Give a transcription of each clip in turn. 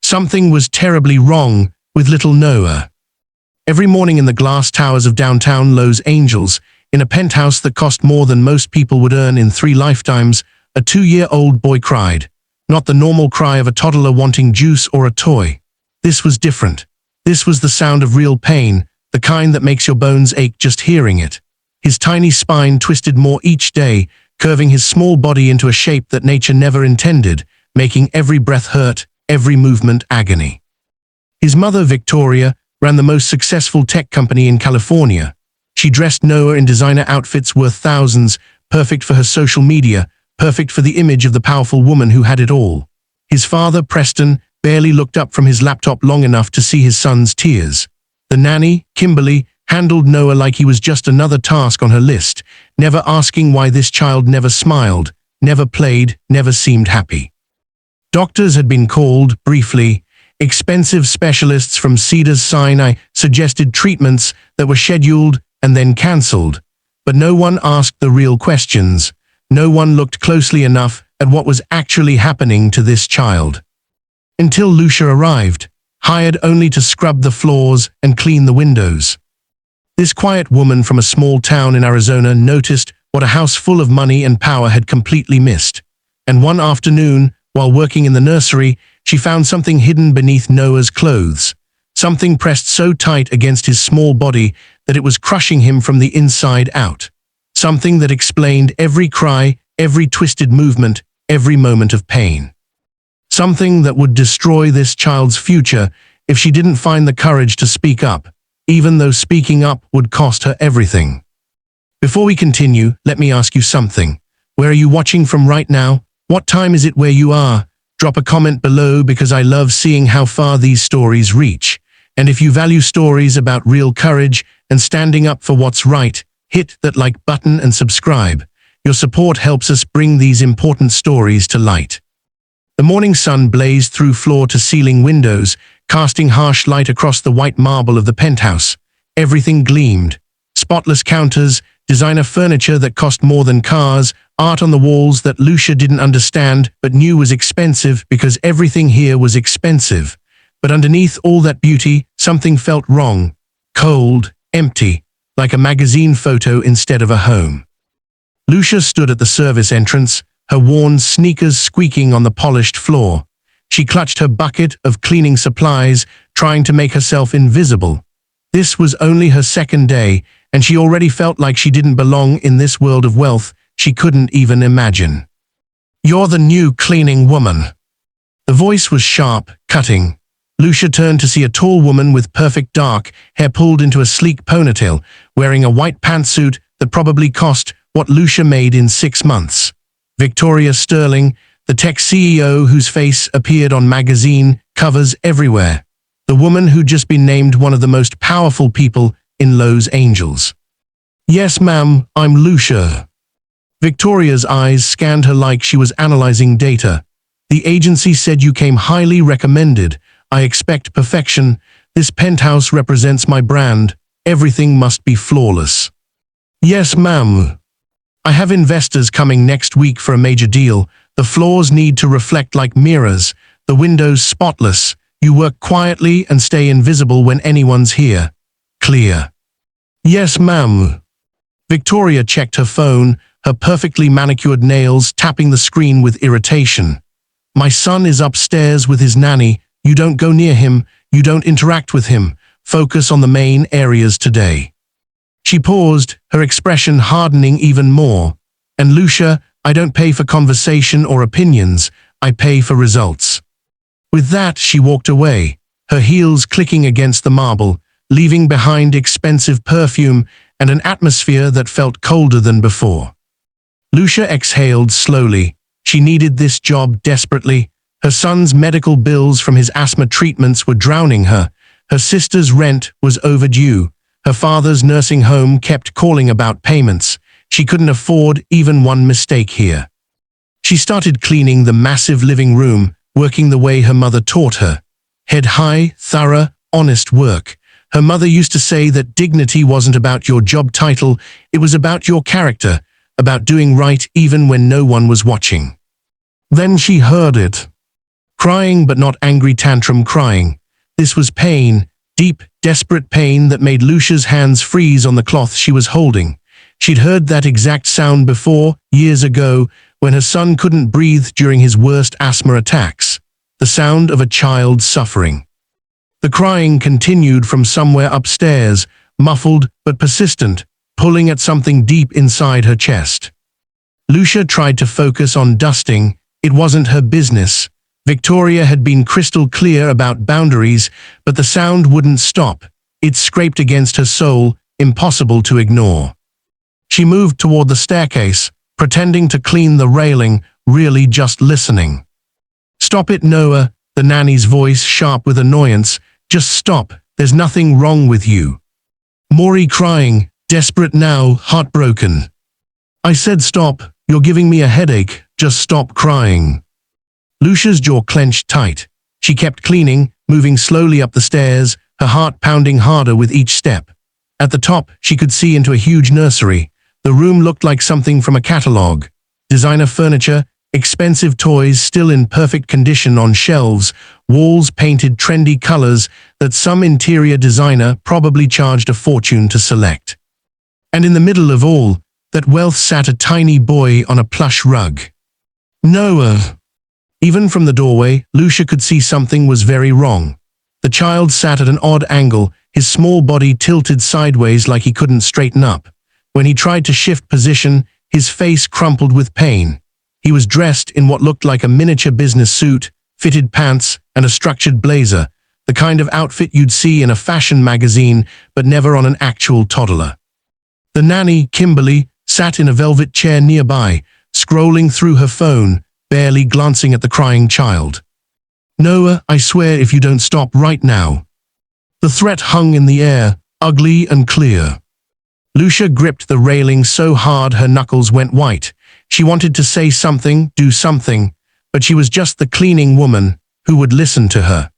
Something was terribly wrong with little Noah. Every morning in the glass towers of downtown Los Angeles, in a penthouse that cost more than most people would earn in 3 lifetimes, a 2-year-old boy cried. Not the normal cry of a toddler wanting juice or a toy. This was different. This was the sound of real pain, the kind that makes your bones ache just hearing it. His tiny spine twisted more each day, curving his small body into a shape that nature never intended, making every breath hurt, every movement agony. His mother, Victoria, ran the most successful tech company in California. She dressed Noah in designer outfits worth thousands, perfect for her social media, perfect for the image of the powerful woman who had it all. His father, Preston, barely looked up from his laptop long enough to see his son's tears. The nanny, Kimberly, handled Noah like he was just another task on her list, never asking why this child never smiled, never played, never seemed happy. Doctors had been called, briefly. Expensive specialists from Cedars-Sinai suggested treatments that were scheduled and then cancelled. But no one asked the real questions. No one looked closely enough at what was actually happening to this child. Until Lucia arrived, hired only to scrub the floors and clean the windows. This quiet woman from a small town in Arizona noticed what a house full of money and power had completely missed. And one afternoon, while working in the nursery, she found something hidden beneath Noah's clothes. Something pressed so tight against his small body that it was crushing him from the inside out. Something that explained every cry, every twisted movement, every moment of pain. Something that would destroy this child's future if she didn't find the courage to speak up, even though speaking up would cost her everything. Before we continue, let me ask you something. Where are you watching from right now? What time is it where you are? Drop a comment below because I love seeing how far these stories reach. And if you value stories about real courage and standing up for what's right, hit that like button and subscribe. Your support helps us bring these important stories to light. The morning sun blazed through floor-to-ceiling windows, casting harsh light across the white marble of the penthouse. Everything gleamed. Spotless counters, designer furniture that cost more than cars, art on the walls that Lucia didn't understand but knew was expensive because everything here was expensive. But underneath all that beauty, something felt wrong. Cold, empty, like a magazine photo instead of a home. Lucia stood at the service entrance, her worn sneakers squeaking on the polished floor. She clutched her bucket of cleaning supplies, trying to make herself invisible. This was only her second day, and she already felt like she didn't belong in this world of wealth she couldn't even imagine. "You're the new cleaning woman." The voice was sharp, cutting. Lucia turned to see a tall woman with perfect dark hair pulled into a sleek ponytail, wearing a white pantsuit that probably cost what Lucia made in 6 months. Victoria Sterling, the tech CEO whose face appeared on magazine covers everywhere. The woman who'd just been named one of the most powerful people in Los Angeles. "Yes, ma'am, I'm Lucia." Victoria's eyes scanned her like she was analyzing data. "The agency said you came highly recommended. I expect perfection. This penthouse represents my brand. Everything must be flawless." "Yes, ma'am. I have investors coming next week for a major deal. The floors need to reflect like mirrors, the windows spotless. You work quietly and stay invisible when anyone's here. Clear." "Yes, ma'am." Victoria checked her phone, her perfectly manicured nails tapping the screen with irritation. "My son is upstairs with his nanny. You don't go near him. You don't interact with him. Focus on the main areas today." She paused, her expression hardening even more. "And Lucia, I don't pay for conversation or opinions. I pay for results." With that, she walked away, her heels clicking against the marble, leaving behind expensive perfume and an atmosphere that felt colder than before. Lucia exhaled slowly. She needed this job desperately. Her son's medical bills from his asthma treatments were drowning her. Her sister's rent was overdue. Her father's nursing home kept calling about payments. She couldn't afford even one mistake here. She started cleaning the massive living room, working the way her mother taught her. Head high, thorough, honest work. Her mother used to say that dignity wasn't about your job title, it was about your character, about doing right even when no one was watching. Then she heard it. Crying but not angry tantrum crying. This was pain, deep, desperate pain that made Lucia's hands freeze on the cloth she was holding. She'd heard that exact sound before, years ago, when her son couldn't breathe during his worst asthma attacks. The sound of a child suffering. The crying continued from somewhere upstairs, muffled but persistent, pulling at something deep inside her chest. Lucia tried to focus on dusting. It wasn't her business. Victoria had been crystal clear about boundaries, but the sound wouldn't stop. It scraped against her soul, impossible to ignore. She moved toward the staircase, pretending to clean the railing, really just listening. "Stop it, Noah," the nanny's voice sharp with annoyance. "Just stop, there's nothing wrong with you." Maury crying, desperate now, heartbroken. "I said stop, you're giving me a headache, just stop crying." Lucia's jaw clenched tight. She kept cleaning, moving slowly up the stairs, her heart pounding harder with each step. At the top, she could see into a huge nursery. The room looked like something from a catalogue. Designer furniture, expensive toys still in perfect condition on shelves, walls painted trendy colors that some interior designer probably charged a fortune to select. And in the middle of all, that wealth sat a tiny boy on a plush rug. Noah. Even from the doorway, Lucia could see something was very wrong. The child sat at an odd angle, his small body tilted sideways like he couldn't straighten up. When he tried to shift position, his face crumpled with pain. He was dressed in what looked like a miniature business suit, fitted pants, and a structured blazer, the kind of outfit you'd see in a fashion magazine, but never on an actual toddler. The nanny, Kimberly, sat in a velvet chair nearby, scrolling through her phone, barely glancing at the crying child. "Noah, I swear if you don't stop right now." The threat hung in the air, ugly and clear. Lucia gripped the railing so hard her knuckles went white. She wanted to say something, do something, but she was just the cleaning woman who would listen to her.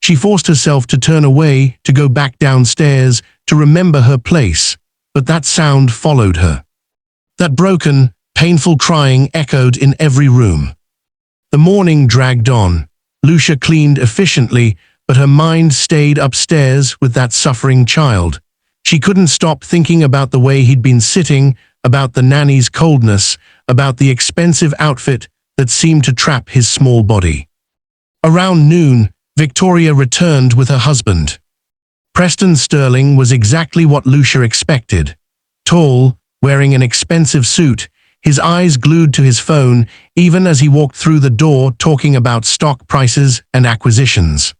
She forced herself to turn away, to go back downstairs, to remember her place, but that sound followed her. That broken, painful crying echoed in every room. The morning dragged on. Lucia cleaned efficiently, but her mind stayed upstairs with that suffering child. She couldn't stop thinking about the way he'd been sitting, about the nanny's coldness, about the expensive outfit that seemed to trap his small body. Around noon, Victoria returned with her husband. Preston Sterling was exactly what Lucia expected. Tall, wearing an expensive suit, his eyes glued to his phone even as he walked through the door talking about stock prices and acquisitions.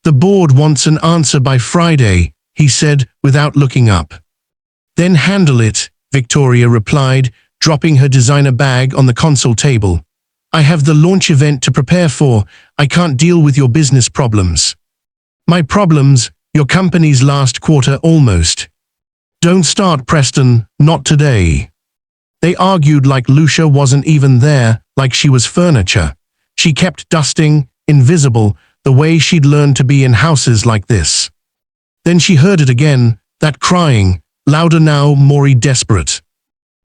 "The board wants an answer by Friday," he said without looking up. "Then handle it," Victoria replied, dropping her designer bag on the console table. "I have the launch event to prepare for. I can't deal with your business problems." "My problems? Your company's last quarter almost." "Don't start, Preston, not today." They argued like Lucia wasn't even there, like she was furniture. She kept dusting, invisible, the way she'd learned to be in houses like this. Then she heard it again, that crying, louder now, more desperate.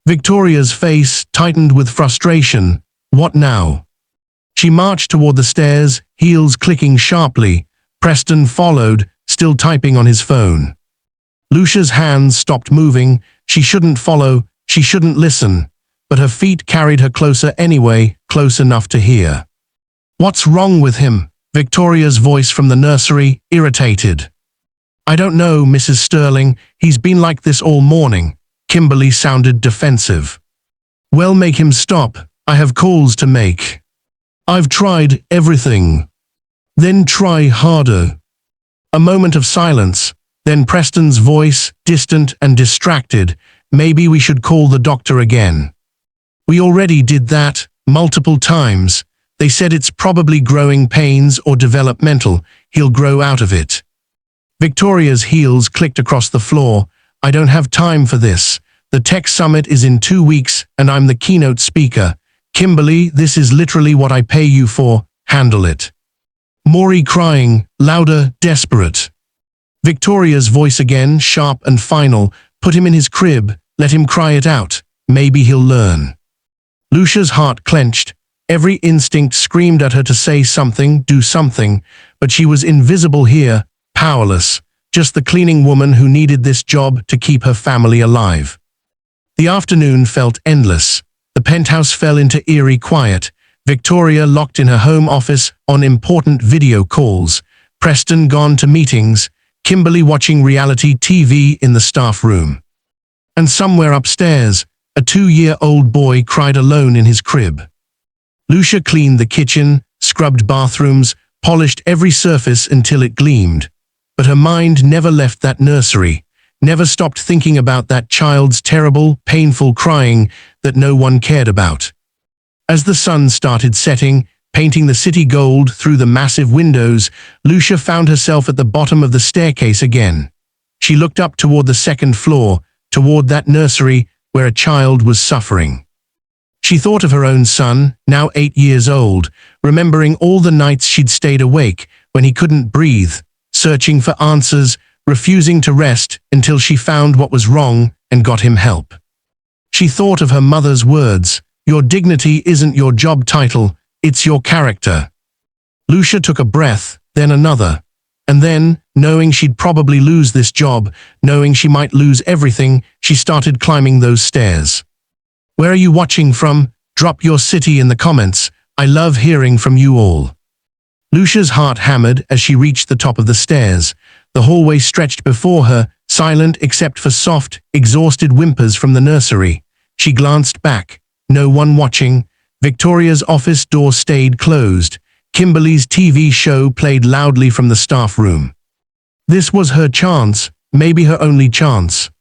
Victoria's face tightened with frustration. What now? She marched toward the stairs, heels clicking sharply. Preston followed, still typing on his phone. Lucia's hands stopped moving. She shouldn't follow, she shouldn't listen, but her feet carried her closer anyway, close enough to hear. "What's wrong with him?" Victoria's voice from the nursery, irritated. "I don't know, Mrs. Sterling, he's been like this all morning." Kimberly sounded defensive. "Well, make him stop, I have calls to make." "I've tried everything." "Then try harder." A moment of silence, then Preston's voice, distant and distracted. "Maybe we should call the doctor again." "We already did that, multiple times. They said it's probably growing pains or developmental. He'll grow out of it." Victoria's heels clicked across the floor. "I don't have time for this. The tech summit is in 2 weeks and I'm the keynote speaker. Kimberly, this is literally what I pay you for. Handle it." Maury crying, louder, desperate. Victoria's voice again, sharp and final. "Put him in his crib, let him cry it out. Maybe he'll learn." Lucia's heart clenched. Every instinct screamed at her to say something, do something, but she was invisible here, powerless, just the cleaning woman who needed this job to keep her family alive. The afternoon felt endless. The penthouse fell into eerie quiet. Victoria locked in her home office on important video calls, Preston gone to meetings, Kimberly watching reality TV in the staff room. And somewhere upstairs, a 2-year-old boy cried alone in his crib. Lucia cleaned the kitchen, scrubbed bathrooms, polished every surface until it gleamed. But her mind never left that nursery, never stopped thinking about that child's terrible, painful crying that no one cared about. As the sun started setting, painting the city gold through the massive windows, Lucia found herself at the bottom of the staircase again. She looked up toward the second floor, toward that nursery where a child was suffering. She thought of her own son, now 8 years old, remembering all the nights she'd stayed awake when he couldn't breathe, searching for answers, refusing to rest until she found what was wrong and got him help. She thought of her mother's words, "Your dignity isn't your job title, it's your character." Lucia took a breath, then another. And then, knowing she'd probably lose this job, knowing she might lose everything, she started climbing those stairs. Where are you watching from? Drop your city in the comments. I love hearing from you all. Lucia's heart hammered as she reached the top of the stairs. The hallway stretched before her, silent except for soft, exhausted whimpers from the nursery. She glanced back. No one watching. Victoria's office door stayed closed. Kimberly's TV show played loudly from the staff room. This was her chance, maybe her only chance.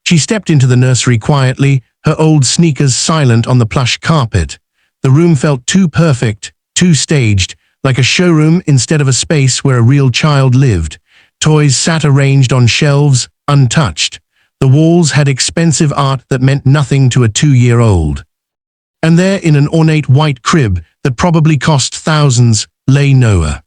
She stepped into the nursery quietly, her old sneakers silent on the plush carpet. The room felt too perfect, too staged, like a showroom instead of a space where a real child lived. Toys sat arranged on shelves, untouched. The walls had expensive art that meant nothing to a 2-year-old. And there, in an ornate white crib that probably cost thousands, lay Noah.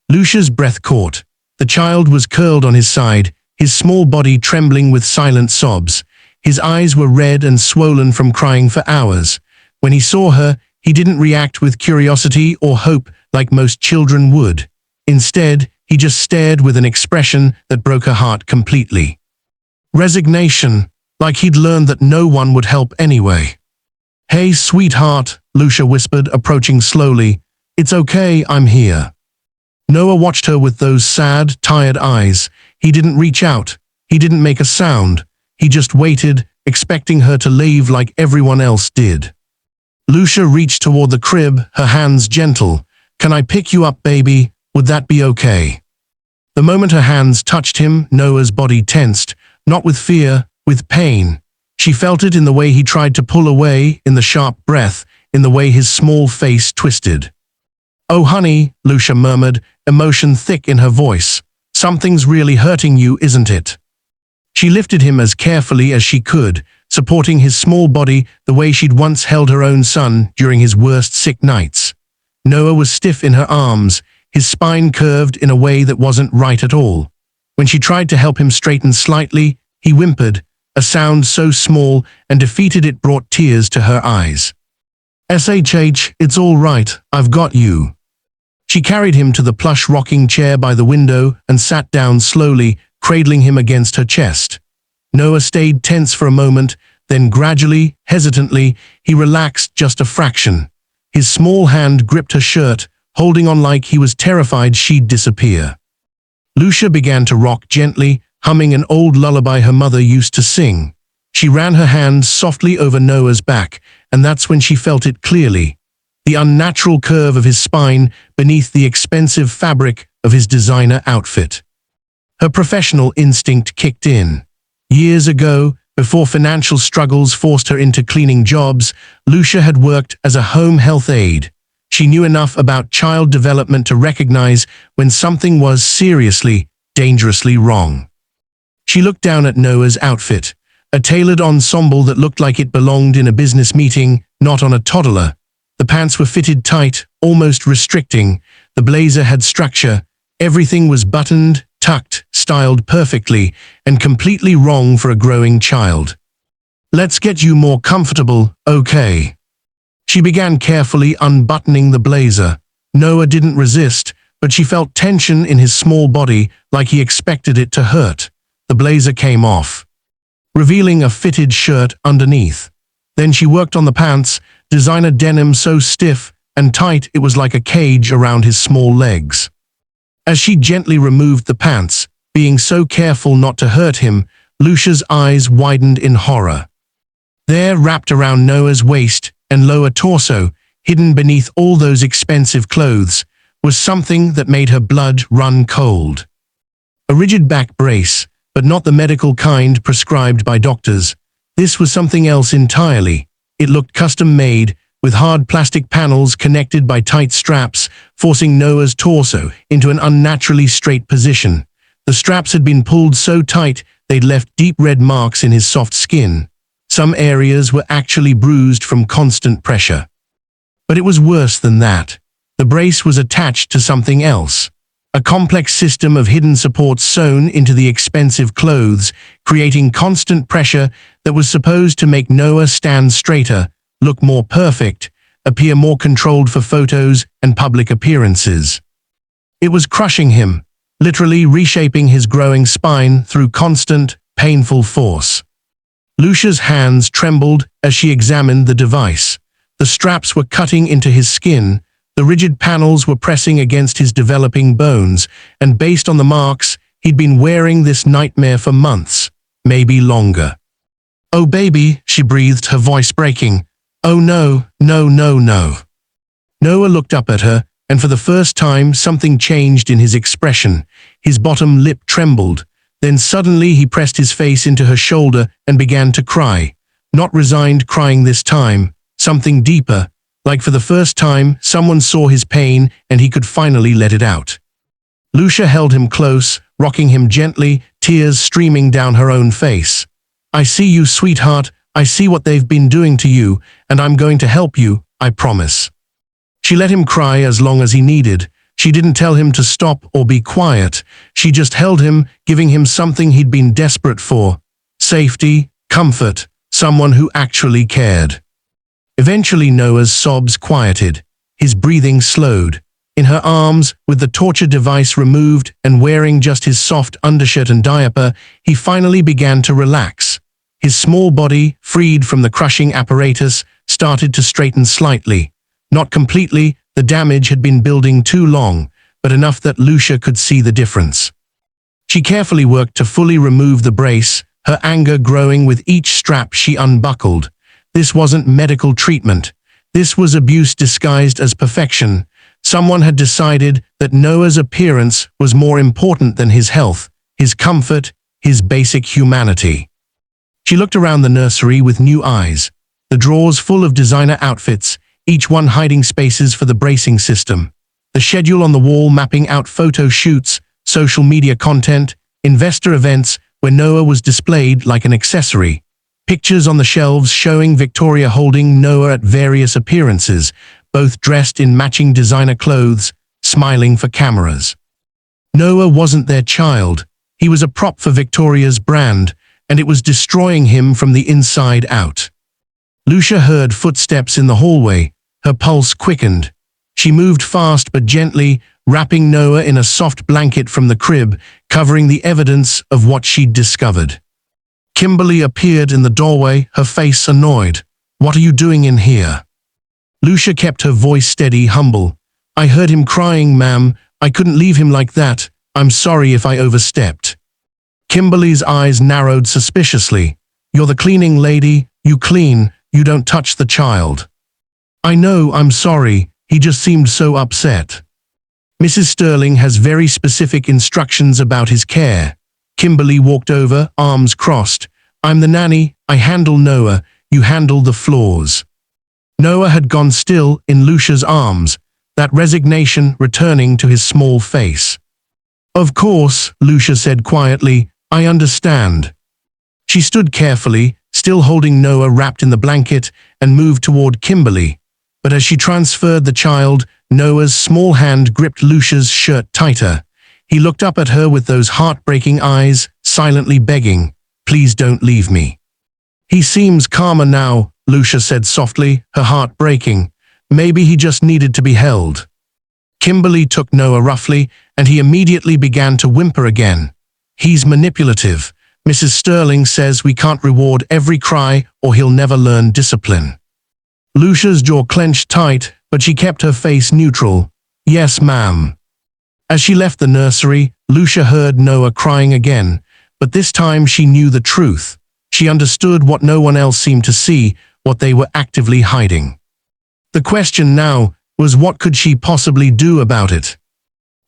Lucia's breath caught. The child was curled on his side, his small body trembling with silent sobs. His eyes were red and swollen from crying for hours. When he saw her, he didn't react with curiosity or hope like most children would. Instead, he just stared with an expression that broke her heart completely. Resignation, like he'd learned that no one would help anyway. "Hey, sweetheart," Lucia whispered, approaching slowly. "It's okay, I'm here." Noah watched her with those sad, tired eyes. He didn't reach out. He didn't make a sound. He just waited, expecting her to leave like everyone else did. Lucia reached toward the crib, her hands gentle. "Can I pick you up, baby? Would that be okay?" The moment her hands touched him, Noah's body tensed, not with fear, with pain. She felt it in the way he tried to pull away, in the sharp breath, in the way his small face twisted. "Oh, honey," Lucia murmured, emotion thick in her voice. "Something's really hurting you, isn't it?" She lifted him as carefully as she could, supporting his small body the way she'd once held her own son during his worst sick nights. Noah was stiff in her arms, his spine curved in a way that wasn't right at all. When she tried to help him straighten slightly, he whimpered, a sound so small and defeated it brought tears to her eyes. "SHH, it's all right, I've got you." She carried him to the plush rocking chair by the window and sat down slowly, cradling him against her chest. Noah stayed tense for a moment, then gradually, hesitantly, he relaxed just a fraction. His small hand gripped her shirt, holding on like he was terrified she'd disappear. Lucia began to rock gently, humming an old lullaby her mother used to sing. She ran her hands softly over Noah's back, and that's when she felt it clearly. The unnatural curve of his spine beneath the expensive fabric of his designer outfit. Her professional instinct kicked in. Years ago, before financial struggles forced her into cleaning jobs, Lucia had worked as a home health aide. She knew enough about child development to recognize when something was seriously, dangerously wrong. She looked down at Noah's outfit, a tailored ensemble that looked like it belonged in a business meeting, not on a toddler. The pants were fitted tight, almost restricting. The blazer had structure. Everything was buttoned, tucked, styled perfectly, and completely wrong for a growing child. "Let's get you more comfortable, okay?" She began carefully unbuttoning the blazer. Noah didn't resist, but she felt tension in his small body like he expected it to hurt. The blazer came off, revealing a fitted shirt underneath. Then she worked on the pants, designer denim so stiff and tight it was like a cage around his small legs. As she gently removed the pants, being so careful not to hurt him, Lucia's eyes widened in horror. There, wrapped around Noah's waist and lower torso, hidden beneath all those expensive clothes, was something that made her blood run cold. A rigid back brace, but not the medical kind prescribed by doctors. This was something else entirely. It looked custom-made, with hard plastic panels connected by tight straps, forcing Noah's torso into an unnaturally straight position. The straps had been pulled so tight they'd left deep red marks in his soft skin. Some areas were actually bruised from constant pressure. But it was worse than that. The brace was attached to something else. A complex system of hidden supports sewn into the expensive clothes, creating constant pressure that was supposed to make Noah stand straighter, look more perfect, appear more controlled for photos and public appearances. It was crushing him, literally reshaping his growing spine through constant, painful force. Lucia's hands trembled as she examined the device. The straps were cutting into his skin, the rigid panels were pressing against his developing bones, and based on the marks, he'd been wearing this nightmare for months, maybe longer. "Oh baby," she breathed, her voice breaking. "Oh no, no, no, no." Noah looked up at her, and for the first time something changed in his expression. His bottom lip trembled. Then suddenly he pressed his face into her shoulder and began to cry. Not resigned crying this time, something deeper, like for the first time someone saw his pain and he could finally let it out. Lucia held him close, rocking him gently, tears streaming down her own face. "I see you, sweetheart, I see what they've been doing to you, and I'm going to help you, I promise." She let him cry as long as he needed. She didn't tell him to stop or be quiet. She just held him, giving him something he'd been desperate for. Safety, comfort, someone who actually cared. Eventually Noah's sobs quieted. His breathing slowed. In her arms, with the torture device removed and wearing just his soft undershirt and diaper, he finally began to relax. His small body, freed from the crushing apparatus, started to straighten slightly. Not completely, the damage had been building too long, but enough that Lucia could see the difference. She carefully worked to fully remove the brace, her anger growing with each strap she unbuckled. This wasn't medical treatment. This was abuse disguised as perfection. Someone had decided that Noah's appearance was more important than his health, his comfort, his basic humanity. She looked around the nursery with new eyes, the drawers full of designer outfits, each one hiding spaces for the bracing system. The schedule on the wall mapping out photo shoots, social media content, investor events where Noah was displayed like an accessory. Pictures on the shelves showing Victoria holding Noah at various appearances, both dressed in matching designer clothes, smiling for cameras. Noah wasn't their child. He was a prop for Victoria's brand, and it was destroying him from the inside out. Lucia heard footsteps in the hallway. Her pulse quickened. She moved fast but gently, wrapping Noah in a soft blanket from the crib, covering the evidence of what she'd discovered. Kimberly appeared in the doorway, her face annoyed. "What are you doing in here?" Lucia kept her voice steady, humble. "I heard him crying, ma'am. I couldn't leave him like that. I'm sorry if I overstepped." Kimberly's eyes narrowed suspiciously. "You're the cleaning lady. You clean. You don't touch the child." "I know, I'm sorry. He just seemed so upset." "Mrs. Sterling has very specific instructions about his care." Kimberly walked over, arms crossed. "I'm the nanny. I handle Noah. You handle the floors." Noah had gone still in Lucia's arms, that resignation returning to his small face. "Of course," Lucia said quietly, "I understand." She stood carefully, still holding Noah wrapped in the blanket, and moved toward Kimberly. But as she transferred the child, Noah's small hand gripped Lucia's shirt tighter. He looked up at her with those heartbreaking eyes, silently begging, "Please don't leave me." "He seems calmer now," Lucia said softly, her heart breaking. Maybe he just needed to be held. Kimberly took Noah roughly, and he immediately began to whimper again. He's manipulative. Mrs. Sterling says we can't reward every cry or he'll never learn discipline. Lucia's jaw clenched tight, but she kept her face neutral. Yes, ma'am. As she left the nursery, Lucia heard Noah crying again, but this time she knew the truth. She understood what no one else seemed to see, what they were actively hiding. The question now was, what could she possibly do about it?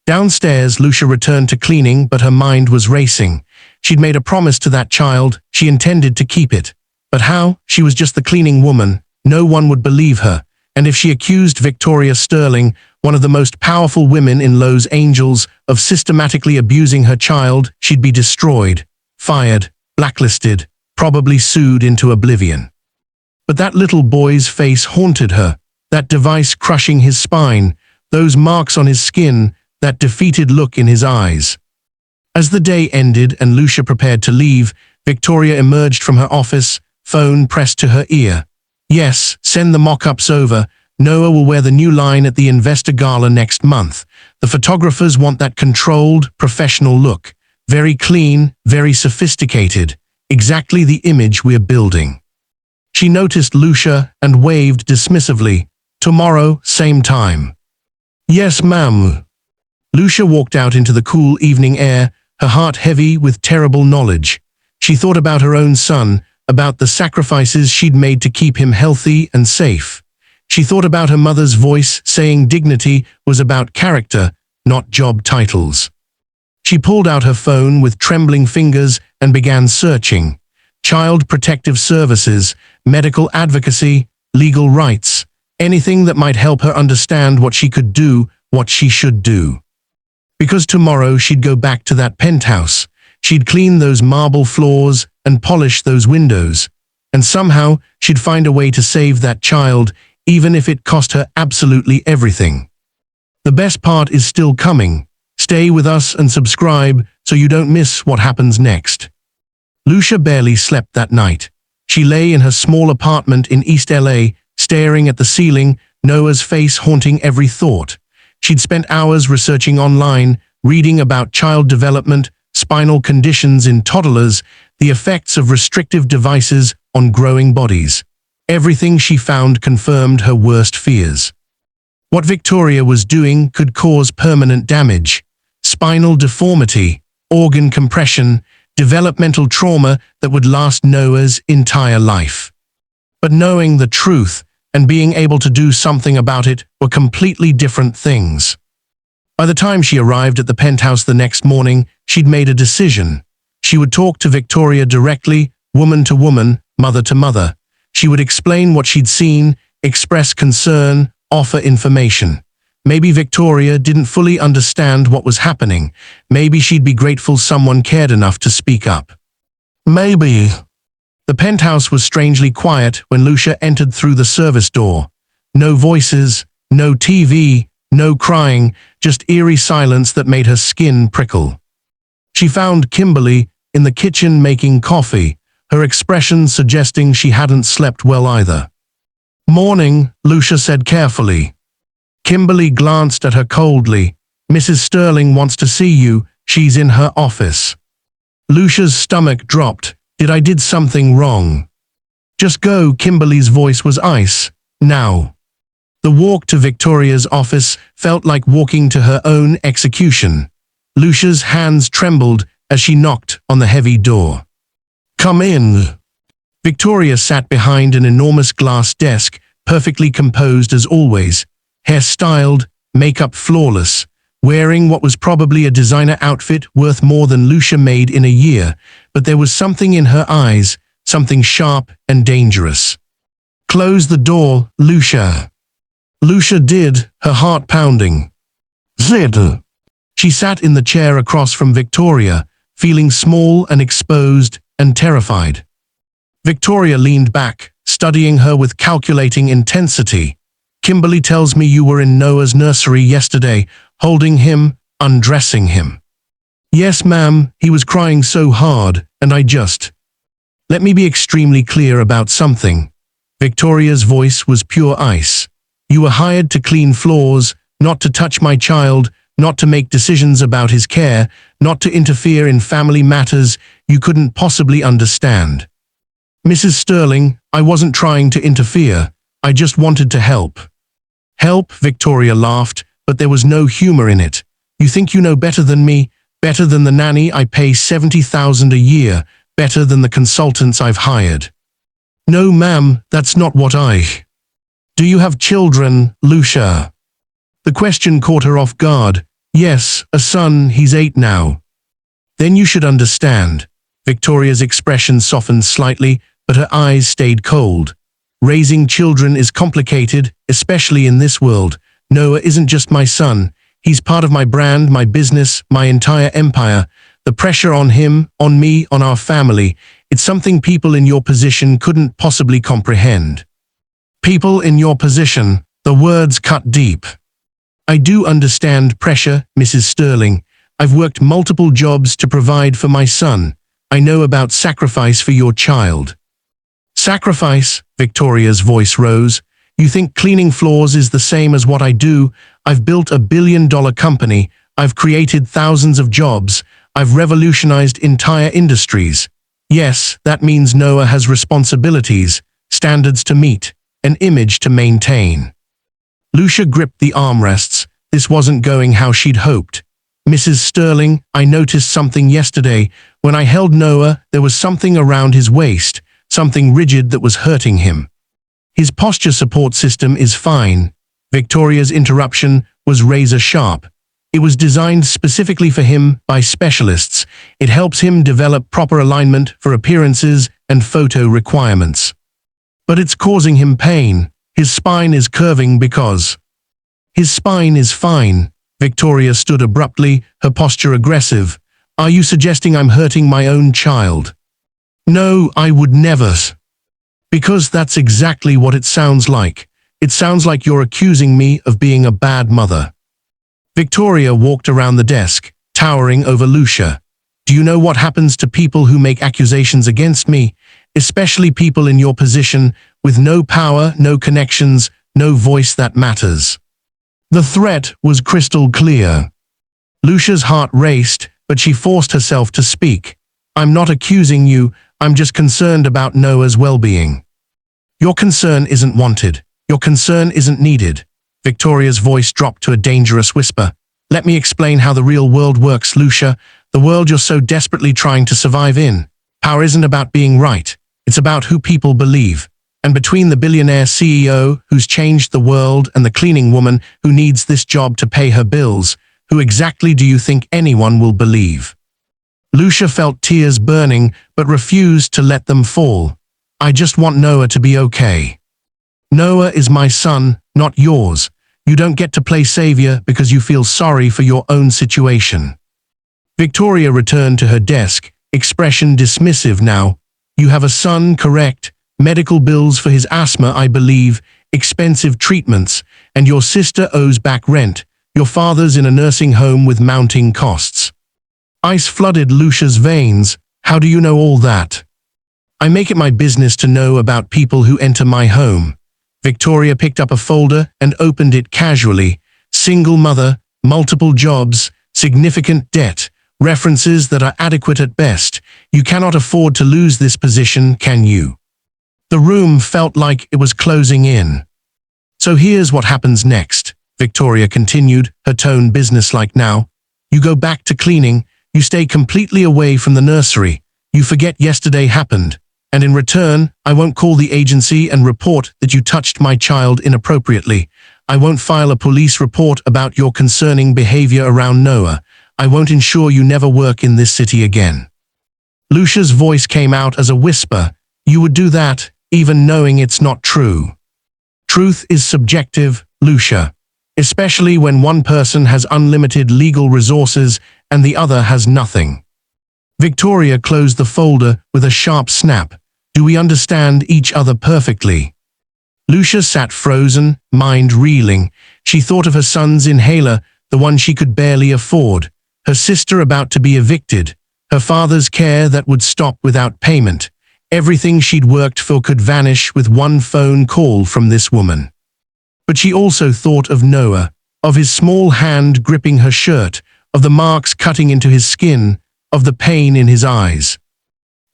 Downstairs, Lucia returned to cleaning, but her mind was racing. She'd made a promise to that child. She intended to keep it. But how? She was just the cleaning woman. No one would believe her. And if she accused Victoria Sterling, one of the most powerful women in Los Angeles, of systematically abusing her child, she'd be destroyed, fired, blacklisted, probably sued into oblivion. But that little boy's face haunted her, that device crushing his spine, those marks on his skin, that defeated look in his eyes. As the day ended and Lucia prepared to leave, Victoria emerged from her office, phone pressed to her ear. Yes, send the mock-ups over. Noah will wear the new line at the Investor Gala next month. The photographers want that controlled, professional look. Very clean, very sophisticated. Exactly the image we're building. She noticed Lucia and waved dismissively. Tomorrow, same time. Yes, ma'am. Lucia walked out into the cool evening air, her heart heavy with terrible knowledge. She thought about her own son, about the sacrifices she'd made to keep him healthy and safe. She thought about her mother's voice saying dignity was about character, not job titles. She pulled out her phone with trembling fingers and began searching. Child protective services, medical advocacy, legal rights, anything that might help her understand what she could do, what she should do. Because tomorrow she'd go back to that penthouse. She'd clean those marble floors and polish those windows. And somehow she'd find a way to save that child, even if it cost her absolutely everything. The best part is still coming. Stay with us and subscribe so you don't miss what happens next. Lucia barely slept that night. She lay in her small apartment in East LA, staring at the ceiling, Noah's face haunting every thought. She'd spent hours researching online, reading about child development, spinal conditions in toddlers, the effects of restrictive devices on growing bodies. Everything she found confirmed her worst fears. What Victoria was doing could cause permanent damage. Spinal deformity, organ compression, developmental trauma that would last Noah's entire life. But knowing the truth and being able to do something about it were completely different things. By the time she arrived at the penthouse the next morning, she'd made a decision. She would talk to Victoria directly, woman to woman, mother to mother. She would explain what she'd seen, express concern, offer information. Maybe Victoria didn't fully understand what was happening. Maybe she'd be grateful someone cared enough to speak up. Maybe. The penthouse was strangely quiet when Lucia entered through the service door. No voices, no TV, no crying, just eerie silence that made her skin prickle. She found Kimberly in the kitchen making coffee, her expression suggesting she hadn't slept well either. Morning, Lucia said carefully. Kimberly glanced at her coldly. Mrs. Sterling wants to see you, she's in her office. Lucia's stomach dropped. I did something wrong. Just go, Kimberly's voice was ice. Now. The walk to Victoria's office felt like walking to her own execution. Lucia's hands trembled as she knocked on the heavy door. Come in. Victoria sat behind an enormous glass desk, perfectly composed as always, hair styled, makeup flawless, wearing what was probably a designer outfit worth more than Lucia made in a year, but there was something in her eyes, something sharp and dangerous. Close the door, Lucia. Lucia did, her heart pounding. Zed. She sat in the chair across from Victoria, feeling small and exposed and terrified. Victoria leaned back, studying her with calculating intensity. Kimberly tells me you were in Noah's nursery yesterday, holding him, undressing him. Yes, ma'am, he was crying so hard, and I just... Let me be extremely clear about something. Victoria's voice was pure ice. You were hired to clean floors, not to touch my child, not to make decisions about his care, not to interfere in family matters you couldn't possibly understand. Mrs. Sterling, I wasn't trying to interfere. I just wanted to help. Help, Victoria laughed, but there was no humor in it. You think you know better than me, better than the nanny I pay $70,000 a year, better than the consultants I've hired. No, ma'am, that's not what I... Do you have children, Lucia? The question caught her off guard. Yes, a son, he's 8 now. Then you should understand. Victoria's expression softened slightly, but her eyes stayed cold. Raising children is complicated, especially in this world. Noah isn't just my son. He's part of my brand, my business, my entire empire. The pressure on him, on me, on our family, it's something people in your position couldn't possibly comprehend. People in your position, the words cut deep. I do understand pressure, Mrs. Sterling. I've worked multiple jobs to provide for my son. I know about sacrifice for your child. Sacrifice, Victoria's voice rose. You think cleaning floors is the same as what I do? I've built a billion-dollar company. I've created thousands of jobs. I've revolutionized entire industries. Yes, that means Noah has responsibilities, standards to meet, an image to maintain. Lucia gripped the armrests. This wasn't going how she'd hoped. Mrs. Sterling, I noticed something yesterday. When I held Noah, there was something around his waist, something rigid that was hurting him. His posture support system is fine. Victoria's interruption was razor sharp. It was designed specifically for him by specialists. It helps him develop proper alignment for appearances and photo requirements. But it's causing him pain. His spine is curving because... His spine is fine. Victoria stood abruptly, her posture aggressive. Are you suggesting I'm hurting my own child? No, I would never. Because that's exactly what it sounds like. It sounds like you're accusing me of being a bad mother. Victoria walked around the desk, towering over Lucia. Do you know what happens to people who make accusations against me, especially people in your position, with no power, no connections, no voice that matters? The threat was crystal clear. Lucia's heart raced, but she forced herself to speak. I'm not accusing you, I'm just concerned about Noah's well-being. Your concern isn't wanted. Your concern isn't needed. Victoria's voice dropped to a dangerous whisper. Let me explain how the real world works, Lucia. The world you're so desperately trying to survive in. Power isn't about being right. It's about who people believe. And between the billionaire CEO who's changed the world and the cleaning woman who needs this job to pay her bills, who exactly do you think anyone will believe? Lucia felt tears burning, but refused to let them fall. I just want Noah to be okay. Noah is my son, not yours. You don't get to play savior because you feel sorry for your own situation. Victoria returned to her desk, expression dismissive now. You have a son, correct? Medical bills for his asthma, I believe, expensive treatments, and your sister owes back rent. Your father's in a nursing home with mounting costs. Ice flooded Lucia's veins. How do you know all that? I make it my business to know about people who enter my home. Victoria picked up a folder and opened it casually. Single mother, multiple jobs, significant debt, references that are adequate at best. You cannot afford to lose this position, can you? The room felt like it was closing in. So here's what happens next, Victoria continued, her tone businesslike now. You go back to cleaning, you stay completely away from the nursery, you forget yesterday happened, and in return, I won't call the agency and report that you touched my child inappropriately. I won't file a police report about your concerning behavior around Noah. I won't ensure you never work in this city again. Lucia's voice came out as a whisper. You would do that, even knowing it's not true. Truth is subjective, Lucia, especially when one person has unlimited legal resources and the other has nothing. Victoria closed the folder with a sharp snap. Do we understand each other perfectly? Lucia sat frozen, mind reeling. She thought of her son's inhaler, the one she could barely afford, her sister about to be evicted, her father's care that would stop without payment. Everything she'd worked for could vanish with one phone call from this woman. But she also thought of Noah, of his small hand gripping her shirt, of the marks cutting into his skin, of the pain in his eyes.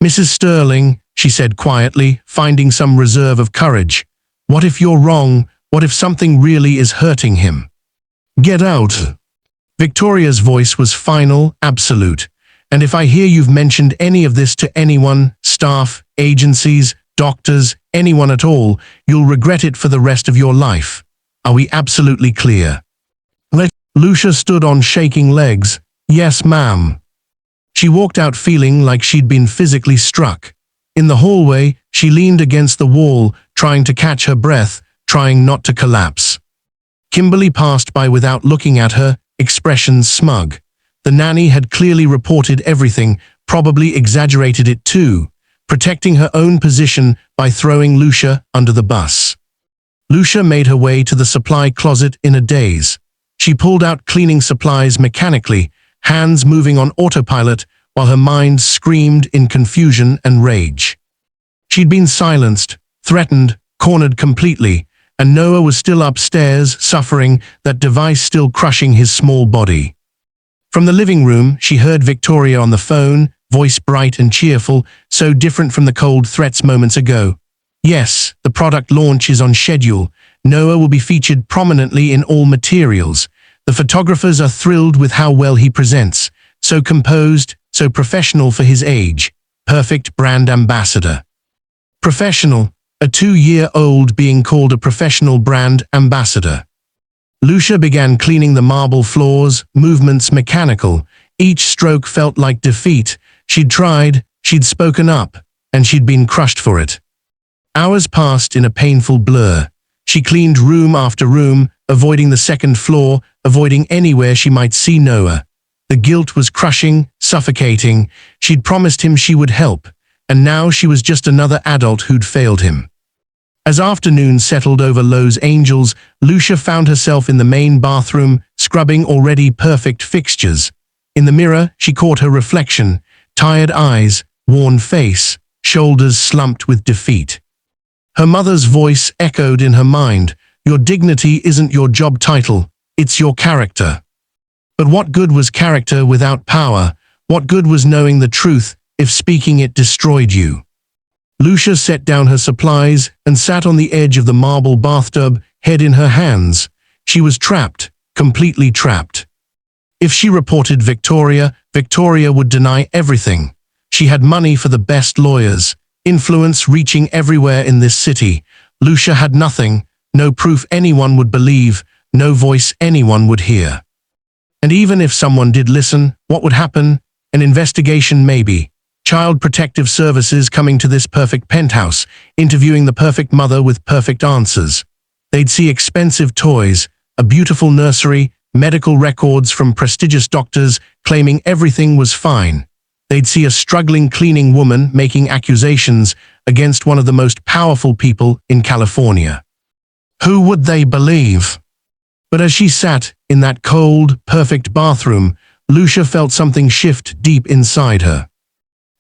"Mrs. Sterling," she said quietly, finding some reserve of courage, "what if you're wrong? What if something really is hurting him? Get out." Victoria's voice was final, absolute. "And if I hear you've mentioned any of this to anyone, staff, agencies, doctors, anyone at all, you'll regret it for the rest of your life. Are we absolutely clear?" Lucia stood on shaking legs. "Yes, ma'am." She walked out feeling like she'd been physically struck. In the hallway, she leaned against the wall, trying to catch her breath, trying not to collapse. Kimberly passed by without looking at her, expression smug. The nanny had clearly reported everything, probably exaggerated it too, protecting her own position by throwing Lucia under the bus. Lucia made her way to the supply closet in a daze. She pulled out cleaning supplies mechanically, hands moving on autopilot, while her mind screamed in confusion and rage. She'd been silenced, threatened, cornered completely, and Noah was still upstairs, suffering, that device still crushing his small body. From the living room, she heard Victoria on the phone, voice bright and cheerful, so different from the cold threats moments ago. "Yes, the product launch is on schedule. Noah will be featured prominently in all materials. The photographers are thrilled with how well he presents. So composed, so professional for his age. Perfect brand ambassador." Professional, a 2-year-old being called a professional brand ambassador. Lucia began cleaning the marble floors, movements mechanical. Each stroke felt like defeat. She'd tried, she'd spoken up, and she'd been crushed for it. Hours passed in a painful blur. She cleaned room after room, avoiding the second floor, avoiding anywhere she might see Noah. The guilt was crushing, suffocating. She'd promised him she would help, and now she was just another adult who'd failed him. As afternoon settled over Los Angeles, Lucia found herself in the main bathroom, scrubbing already perfect fixtures. In the mirror, she caught her reflection, tired eyes, worn face, shoulders slumped with defeat. Her mother's voice echoed in her mind, "Your dignity isn't your job title, it's your character." But what good was character without power? What good was knowing the truth if speaking it destroyed you? Lucia set down her supplies and sat on the edge of the marble bathtub, head in her hands. She was trapped, completely trapped. If she reported Victoria, Victoria would deny everything. She had money for the best lawyers, influence reaching everywhere in this city. Lucia had nothing, no proof anyone would believe, no voice anyone would hear. And even if someone did listen, what would happen? An investigation maybe. Child Protective Services coming to this perfect penthouse, interviewing the perfect mother with perfect answers. They'd see expensive toys, a beautiful nursery, medical records from prestigious doctors claiming everything was fine. They'd see a struggling cleaning woman making accusations against one of the most powerful people in California. Who would they believe? But as she sat in that cold, perfect bathroom, Lucia felt something shift deep inside her.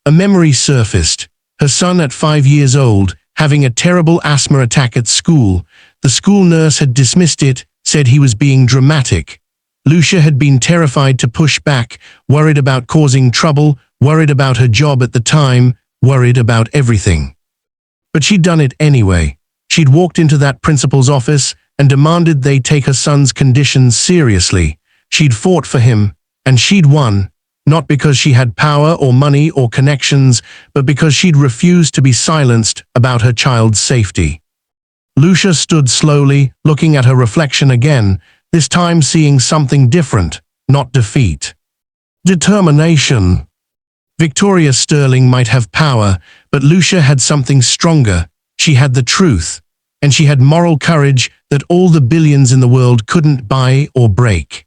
A memory surfaced, her son at 5 years old, having a terrible asthma attack at school. The school nurse had dismissed it, said he was being dramatic. Lucia had been terrified to push back, worried about causing trouble, worried about her job at the time, worried about everything. But she'd done it anyway. She'd walked into that principal's office and demanded they take her son's condition seriously. She'd fought for him, and she'd won. Not because she had power or money or connections, but because she'd refused to be silenced about her child's safety. Lucia stood slowly, looking at her reflection again, this time seeing something different, not defeat. Determination. Victoria Sterling might have power, but Lucia had something stronger. She had the truth, and she had moral courage that all the billions in the world couldn't buy or break.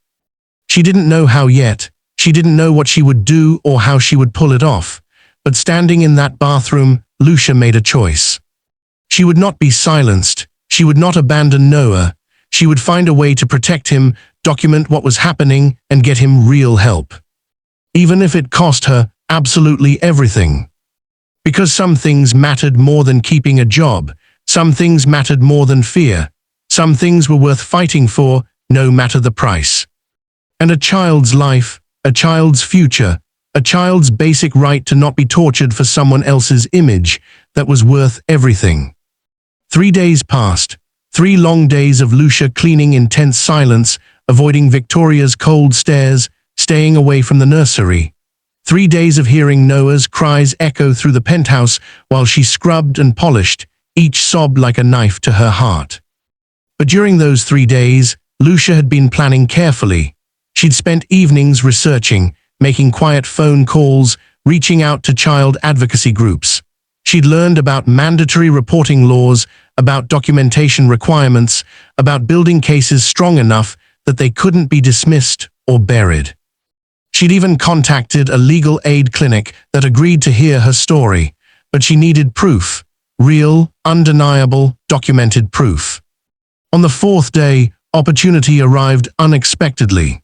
She didn't know how yet. She didn't know what she would do or how she would pull it off, but standing in that bathroom, Lucia made a choice. She would not be silenced. She would not abandon Noah. She would find a way to protect him, document what was happening, and get him real help. Even if it cost her absolutely everything. Because some things mattered more than keeping a job. Some things mattered more than fear. Some things were worth fighting for, no matter the price. And a child's life, a child's future, a child's basic right to not be tortured for someone else's image, that was worth everything. 3 days passed. 3 long days of Lucia cleaning in tense silence, avoiding Victoria's cold stares, staying away from the nursery. 3 days of hearing Noah's cries echo through the penthouse while she scrubbed and polished, each sob like a knife to her heart. But during those 3 days, Lucia had been planning carefully. She'd spent evenings researching, making quiet phone calls, reaching out to child advocacy groups. She'd learned about mandatory reporting laws, about documentation requirements, about building cases strong enough that they couldn't be dismissed or buried. She'd even contacted a legal aid clinic that agreed to hear her story, but she needed proof, real, undeniable, documented proof. On the 4th day, opportunity arrived unexpectedly.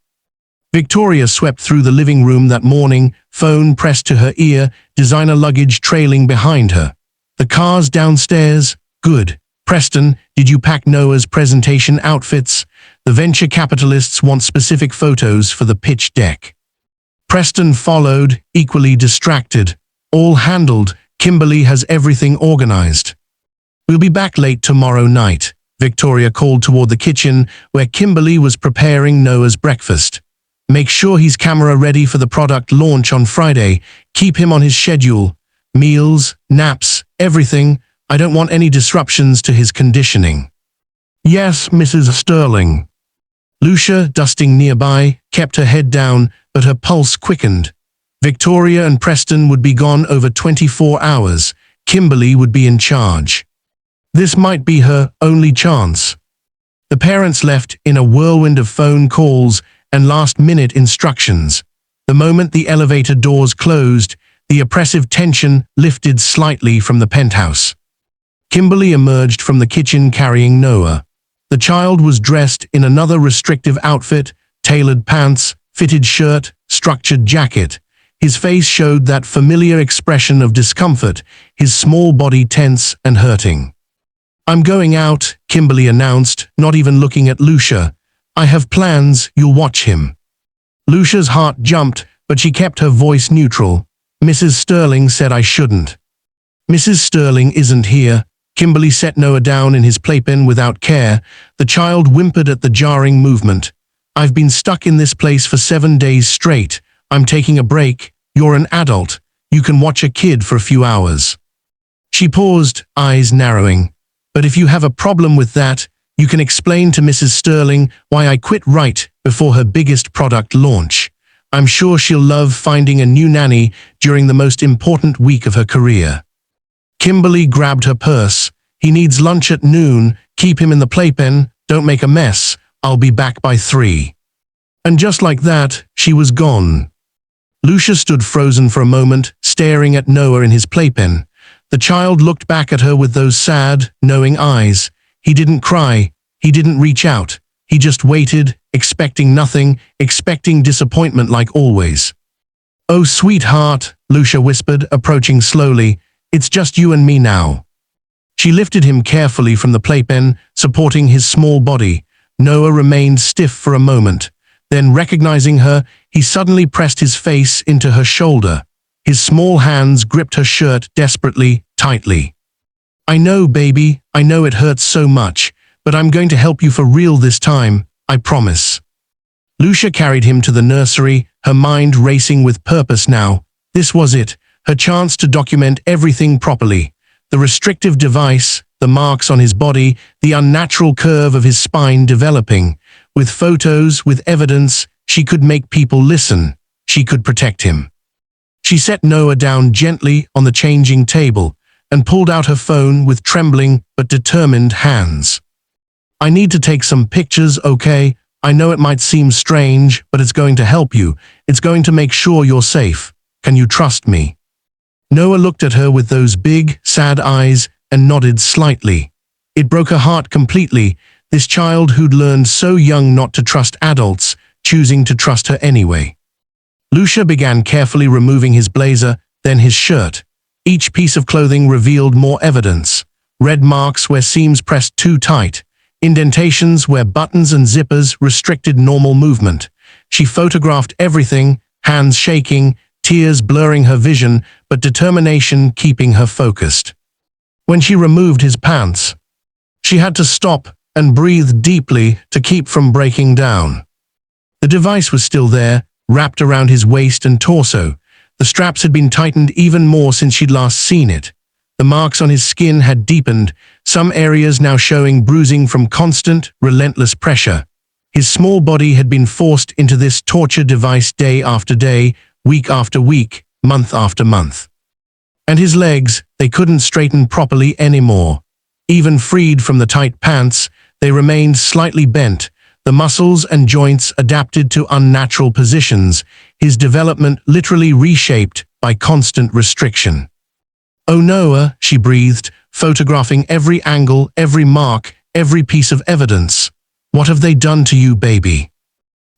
Victoria swept through the living room that morning, phone pressed to her ear, designer luggage trailing behind her. The car's downstairs? Good. Preston, did you pack Noah's presentation outfits? The venture capitalists want specific photos for the pitch deck. Preston followed, equally distracted. All handled. Kimberly has everything organized. We'll be back late tomorrow night, Victoria called toward the kitchen where Kimberly was preparing Noah's breakfast. Make sure he's camera ready for the product launch on Friday. Keep him on his schedule. Meals, naps, everything. I don't want any disruptions to his conditioning. Yes, Mrs. Sterling. Lucia, dusting nearby, kept her head down, but her pulse quickened. Victoria and Preston would be gone over 24 hours. Kimberly would be in charge. This might be her only chance. The parents left in a whirlwind of phone calls and last-minute instructions. The moment the elevator doors closed, the oppressive tension lifted slightly from the penthouse. Kimberly emerged from the kitchen carrying Noah. The child was dressed in another restrictive outfit, tailored pants, fitted shirt, structured jacket. His face showed that familiar expression of discomfort, his small body tense and hurting. I'm going out, Kimberly announced, not even looking at Lucia. I have plans, you'll watch him. Lucia's heart jumped, but she kept her voice neutral. Mrs. Sterling said I shouldn't. Mrs. Sterling isn't here. Kimberly set Noah down in his playpen without care. The child whimpered at the jarring movement. I've been stuck in this place for 7 days straight. I'm taking a break. You're an adult. You can watch a kid for a few hours. She paused, eyes narrowing. But if you have a problem with that, you can explain to Mrs. Sterling why I quit right before her biggest product launch. I'm sure she'll love finding a new nanny during the most important week of her career. Kimberly grabbed her purse. He needs lunch at noon. Keep him in the playpen. Don't make a mess. I'll be back by 3. And just like that, she was gone. Lucia stood frozen for a moment, staring at Noah in his playpen. The child looked back at her with those sad, knowing eyes. He didn't cry. He didn't reach out. He just waited, expecting nothing, expecting disappointment like always. Oh, sweetheart, Lucia whispered, approaching slowly. It's just you and me now. She lifted him carefully from the playpen, supporting his small body. Noah remained stiff for a moment. Then, recognizing her, he suddenly pressed his face into her shoulder. His small hands gripped her shirt desperately, tightly. I know, baby, I know it hurts so much, but I'm going to help you for real this time, I promise. Lucia carried him to the nursery, her mind racing with purpose now. This was it, her chance to document everything properly. The restrictive device, the marks on his body, the unnatural curve of his spine developing. With photos, with evidence, she could make people listen. She could protect him. She set Noah down gently on the changing table and pulled out her phone with trembling but determined hands. I need to take some pictures, okay? I know it might seem strange, but it's going to help you. It's going to make sure you're safe. Can you trust me? Noah looked at her with those big, sad eyes and nodded slightly. It broke her heart completely, this child who'd learned so young not to trust adults, choosing to trust her anyway. Lucia began carefully removing his blazer, then his shirt. Each piece of clothing revealed more evidence. Red marks where seams pressed too tight. Indentations where buttons and zippers restricted normal movement. She photographed everything, hands shaking, tears blurring her vision, but determination keeping her focused. When she removed his pants, she had to stop and breathe deeply to keep from breaking down. The device was still there, wrapped around his waist and torso. The straps had been tightened even more since she'd last seen it. The marks on his skin had deepened, some areas now showing bruising from constant, relentless pressure. His small body had been forced into this torture device day after day, week after week, month after month. And his legs, they couldn't straighten properly anymore. Even freed from the tight pants, they remained slightly bent, the muscles and joints adapted to unnatural positions, his development literally reshaped by constant restriction. "Oh Noah," she breathed, photographing every angle, every mark, every piece of evidence. "What have they done to you, baby?"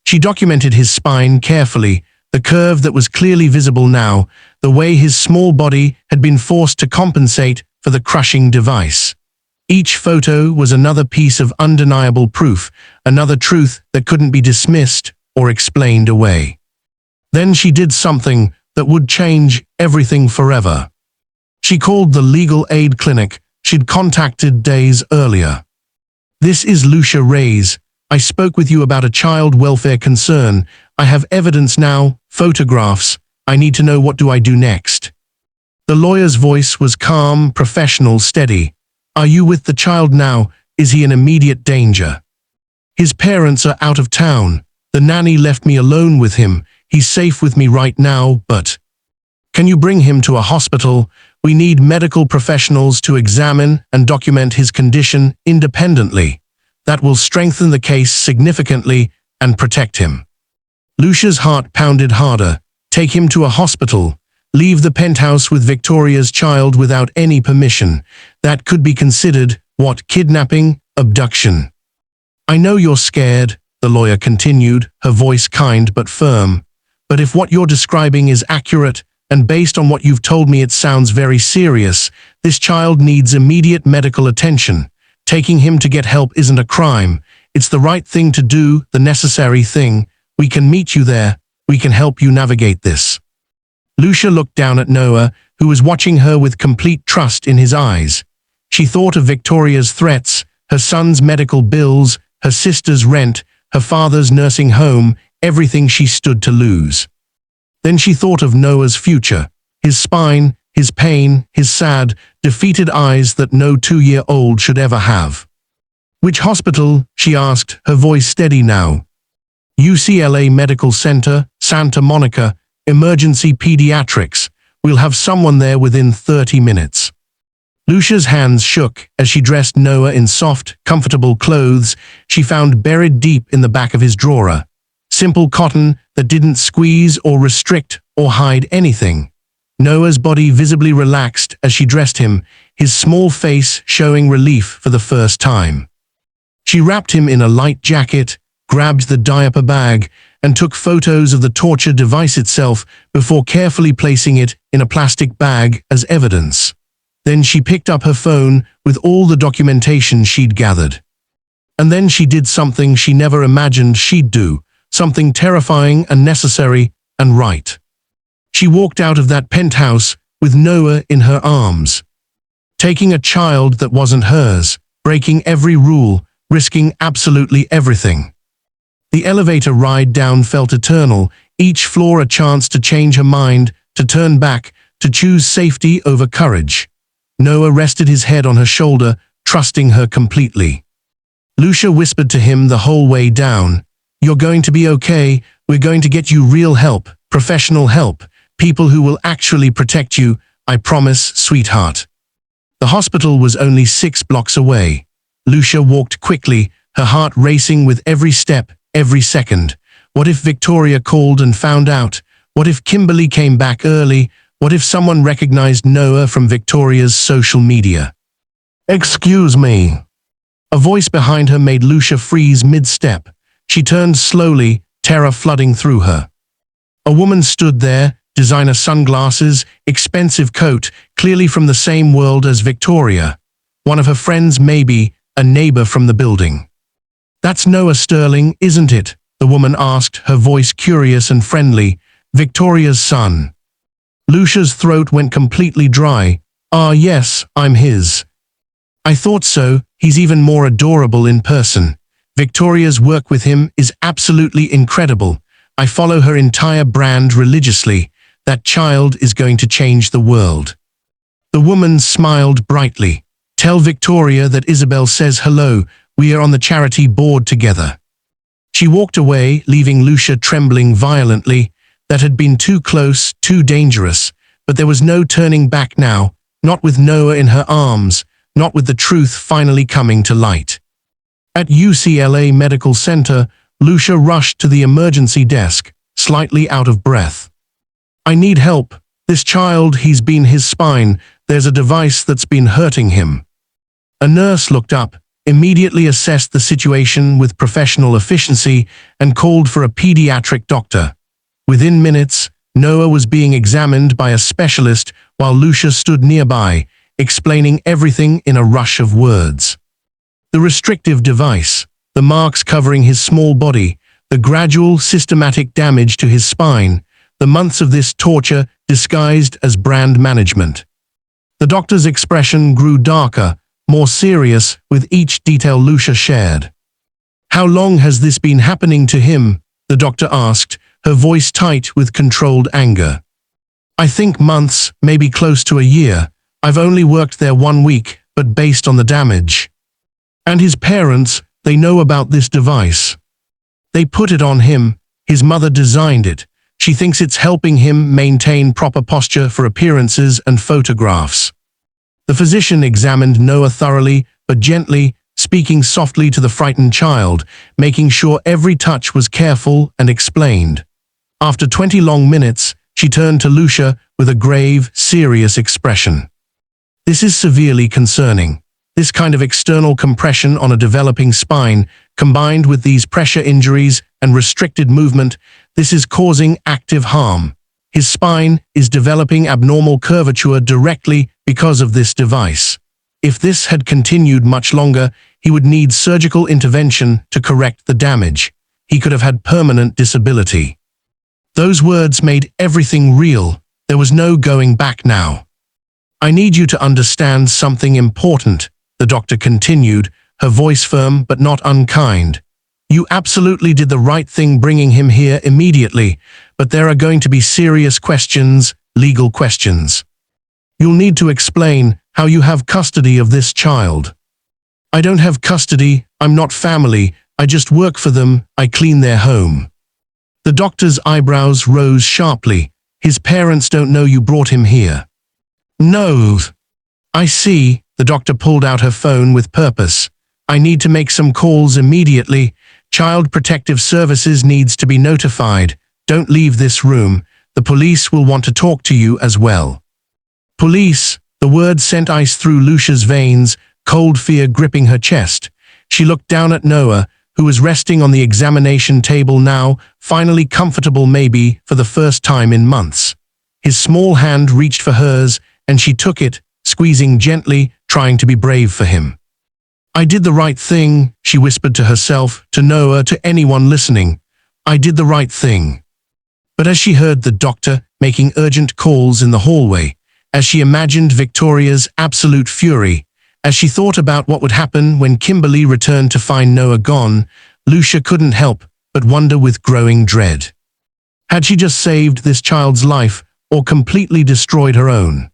She documented his spine carefully, the curve that was clearly visible now, the way his small body had been forced to compensate for the crushing device. Each photo was another piece of undeniable proof, another truth that couldn't be dismissed or explained away. Then she did something that would change everything forever. She called the legal aid clinic she'd contacted days earlier. "This is Lucia Reyes. I spoke with you about a child welfare concern. I have evidence now, photographs. I need to know, what do I do next?" The lawyer's voice was calm, professional, steady. "Are you with the child now? Is he in immediate danger?" "His parents are out of town. The nanny left me alone with him. He's safe with me right now, but..." "Can you bring him to a hospital? We need medical professionals to examine and document his condition independently. That will strengthen the case significantly and protect him." Lucia's heart pounded harder. Take him to a hospital. Leave the penthouse with Victoria's child without any permission. That could be considered, what, kidnapping, abduction. "I know you're scared," the lawyer continued, her voice kind but firm. "But if what you're describing is accurate, and based on what you've told me it sounds very serious, this child needs immediate medical attention. Taking him to get help isn't a crime. It's the right thing to do, the necessary thing. We can meet you there. We can help you navigate this." Lucia looked down at Noah, who was watching her with complete trust in his eyes. She thought of Victoria's threats, her son's medical bills, her sister's rent, her father's nursing home, everything she stood to lose. Then she thought of Noah's future, his spine, his pain, his sad, defeated eyes that no 2-year-old should ever have. "Which hospital?" she asked, her voice steady now. "UCLA Medical Center, Santa Monica, Emergency Pediatrics. We'll have someone there within 30 minutes." Lucia's hands shook as she dressed Noah in soft, comfortable clothes she found buried deep in the back of his drawer. Simple cotton that didn't squeeze or restrict or hide anything. Noah's body visibly relaxed as she dressed him, his small face showing relief for the first time. She wrapped him in a light jacket, grabbed the diaper bag, and took photos of the torture device itself before carefully placing it in a plastic bag as evidence. Then she picked up her phone with all the documentation she'd gathered. And then she did something she never imagined she'd do, something terrifying and necessary and right. She walked out of that penthouse with Noah in her arms. Taking a child that wasn't hers, breaking every rule, risking absolutely everything. The elevator ride down felt eternal, each floor a chance to change her mind, to turn back, to choose safety over courage. Noah rested his head on her shoulder, trusting her completely. Lucia whispered to him the whole way down, "You're going to be okay. We're going to get you real help, professional help, people who will actually protect you, I promise, sweetheart." The hospital was only 6 blocks away. Lucia walked quickly, her heart racing with every step, every second. What if Victoria called and found out? What if Kimberly came back early? What if someone recognized Noah from Victoria's social media? "Excuse me." A voice behind her made Lucia freeze mid-step. She turned slowly, terror flooding through her. A woman stood there, designer sunglasses, expensive coat, clearly from the same world as Victoria. One of her friends, maybe, a neighbor from the building. "That's Noah Sterling, isn't it?" the woman asked, her voice curious and friendly. "Victoria's son." Lucia's throat went completely dry. "Ah, yes, I'm his." "I thought so. He's even more adorable in person. Victoria's work with him is absolutely incredible. I follow her entire brand religiously. That child is going to change the world." The woman smiled brightly. "Tell Victoria that Isabel says hello. We are on the charity board together." She walked away, leaving Lucia trembling violently. That had been too close, too dangerous. But there was no turning back now, not with Noah in her arms, not with the truth finally coming to light. At UCLA Medical Center, Lucia rushed to the emergency desk, slightly out of breath. "I need help. This child, he's been his spine. There's a device that's been hurting him." A nurse looked up, immediately assessed the situation with professional efficiency, and called for a pediatric doctor. Within minutes, Noah was being examined by a specialist while Lucia stood nearby, explaining everything in a rush of words. The restrictive device, the marks covering his small body, the gradual, systematic damage to his spine, the months of this torture disguised as brand management. The doctor's expression grew darker, more serious with each detail Lucia shared. "How long has this been happening to him?" the doctor asked, her voice tight with controlled anger. "I think months, maybe close to a year. I've only worked there 1 week, but based on the damage. And his parents, they know about this device. They put it on him. His mother designed it. She thinks it's helping him maintain proper posture for appearances and photographs." The physician examined Noah thoroughly, but gently, speaking softly to the frightened child, making sure every touch was careful and explained. After 20 long minutes, she turned to Lucia with a grave, serious expression. "This is severely concerning. This kind of external compression on a developing spine, combined with these pressure injuries and restricted movement, this is causing active harm. His spine is developing abnormal curvature directly because of this device. If this had continued much longer, he would need surgical intervention to correct the damage. He could have had permanent disability." Those words made everything real. There was no going back now. "I need you to understand something important," the doctor continued, her voice firm but not unkind. "You absolutely did the right thing bringing him here immediately, but there are going to be serious questions, legal questions. You'll need to explain how you have custody of this child." "I don't have custody, I'm not family, I just work for them, I clean their home." The doctor's eyebrows rose sharply. "His parents don't know you brought him here." "No." "I see," the doctor pulled out her phone with purpose. "I need to make some calls immediately. Child Protective Services needs to be notified. Don't leave this room. The police will want to talk to you as well." "Police," the word sent ice through Lucia's veins, cold fear gripping her chest. She looked down at Noah, who was resting on the examination table now, finally comfortable maybe for the first time in months. His small hand reached for hers, and she took it, squeezing gently, trying to be brave for him. "I did the right thing," she whispered to herself, to Noah, to anyone listening. "I did the right thing." But as she heard the doctor making urgent calls in the hallway, as she imagined Victoria's absolute fury, as she thought about what would happen when Kimberly returned to find Noah gone, Lucia couldn't help but wonder with growing dread. Had she just saved this child's life or completely destroyed her own?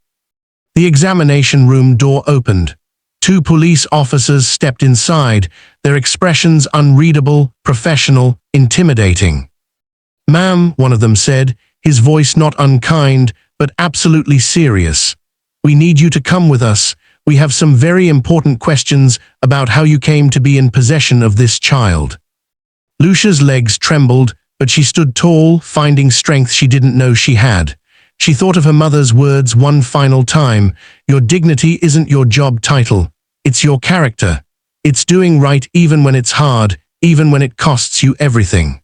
The examination room door opened. 2 police officers stepped inside, their expressions unreadable, professional, intimidating. "Ma'am," one of them said, his voice not unkind, but absolutely serious. "We need you to come with us. We have some very important questions about how you came to be in possession of this child." Lucia's legs trembled, but she stood tall, finding strength she didn't know she had. She thought of her mother's words one final time. "Your dignity isn't your job title. It's your character. It's doing right even when it's hard, even when it costs you everything."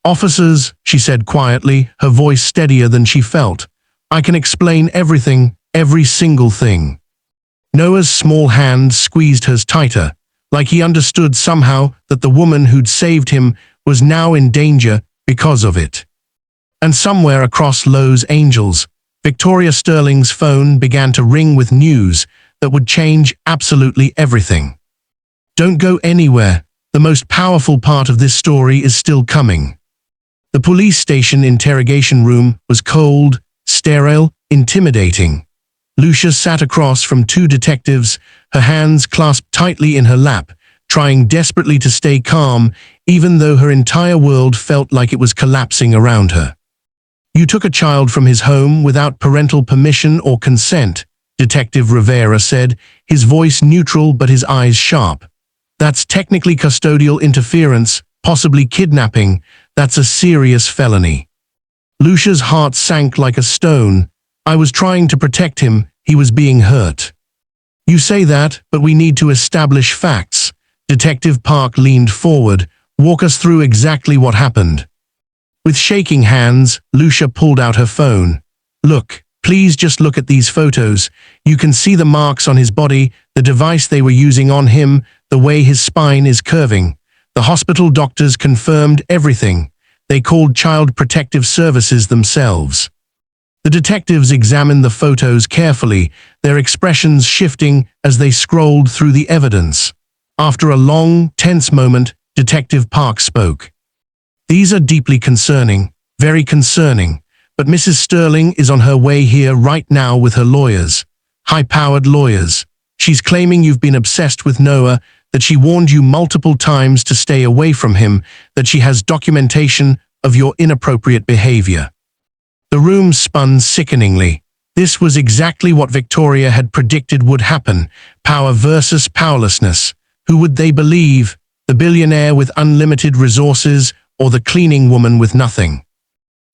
"Officers," she said quietly, her voice steadier than she felt. "I can explain everything, every single thing." Noah's small hand squeezed hers tighter, like he understood somehow that the woman who'd saved him was now in danger because of it. And somewhere across Los Angeles, Victoria Sterling's phone began to ring with news that would change absolutely everything. Don't go anywhere. The most powerful part of this story is still coming. The police station interrogation room was cold, sterile, intimidating. Lucia sat across from two detectives, her hands clasped tightly in her lap, trying desperately to stay calm, even though her entire world felt like it was collapsing around her. "You took a child from his home without parental permission or consent," Detective Rivera said, his voice neutral but his eyes sharp. "That's technically custodial interference, possibly kidnapping. That's a serious felony." Lucia's heart sank like a stone. "I was trying to protect him. He was being hurt." "You say that, but we need to establish facts." Detective Park leaned forward. "Walk us through exactly what happened." With shaking hands, Lucia pulled out her phone. "Look, please just look at these photos. You can see the marks on his body, the device they were using on him, the way his spine is curving. The hospital doctors confirmed everything. They called Child Protective Services themselves." The detectives examined the photos carefully, their expressions shifting as they scrolled through the evidence. After a long, tense moment, Detective Park spoke. "These are deeply concerning, very concerning, but Mrs. Sterling is on her way here right now with her lawyers, high-powered lawyers. She's claiming you've been obsessed with Noah, that she warned you multiple times to stay away from him, that she has documentation of your inappropriate behavior." The room spun sickeningly. This was exactly what Victoria had predicted would happen, power versus powerlessness. Who would they believe? The billionaire with unlimited resources or the cleaning woman with nothing?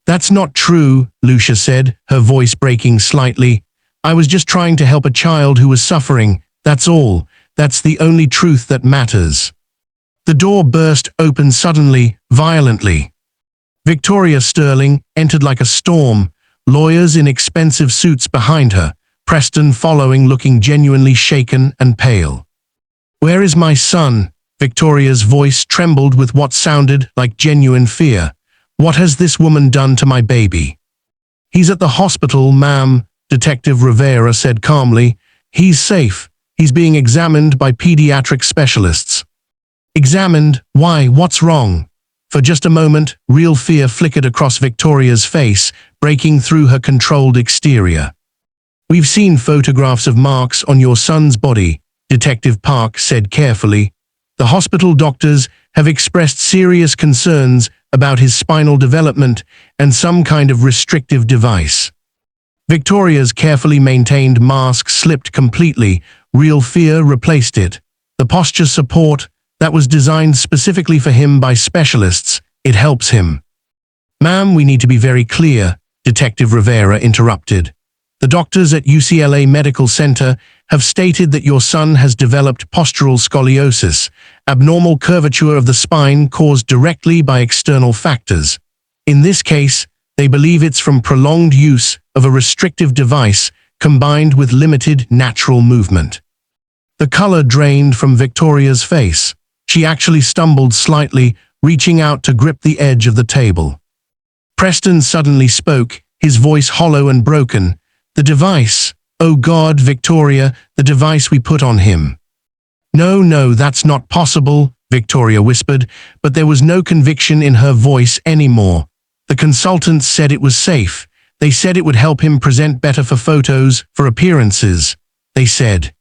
"That's not true," Lucia said, her voice breaking slightly. "I was just trying to help a child who was suffering, that's all. That's the only truth that matters." The door burst open suddenly, violently. Victoria Sterling entered like a storm, lawyers in expensive suits behind her, Preston following, looking genuinely shaken and pale. "Where is my son?" Victoria's voice trembled with what sounded like genuine fear. "What has this woman done to my baby?" "He's at the hospital, ma'am," Detective Rivera said calmly. "He's safe. He's being examined by pediatric specialists." "Examined? Why? What's wrong?" For just a moment, real fear flickered across Victoria's face, breaking through her controlled exterior. "We've seen photographs of marks on your son's body," Detective Park said carefully. "The hospital doctors have expressed serious concerns about his spinal development and some kind of restrictive device." Victoria's carefully maintained mask slipped completely. Real fear replaced it. "The posture support, that was designed specifically for him by specialists. It helps him." "Ma'am, we need to be very clear," Detective Rivera interrupted. "The doctors at UCLA Medical Center have stated that your son has developed postural scoliosis, abnormal curvature of the spine caused directly by external factors. In this case, they believe it's from prolonged use of a restrictive device combined with limited natural movement." The color drained from Victoria's face. She actually stumbled slightly, reaching out to grip the edge of the table. Preston suddenly spoke, his voice hollow and broken. "The device. Oh God, Victoria, the device we put on him." No, that's not possible," Victoria whispered, but there was no conviction in her voice anymore. "The consultants said it was safe. They said it would help him present better for photos, for appearances. They said."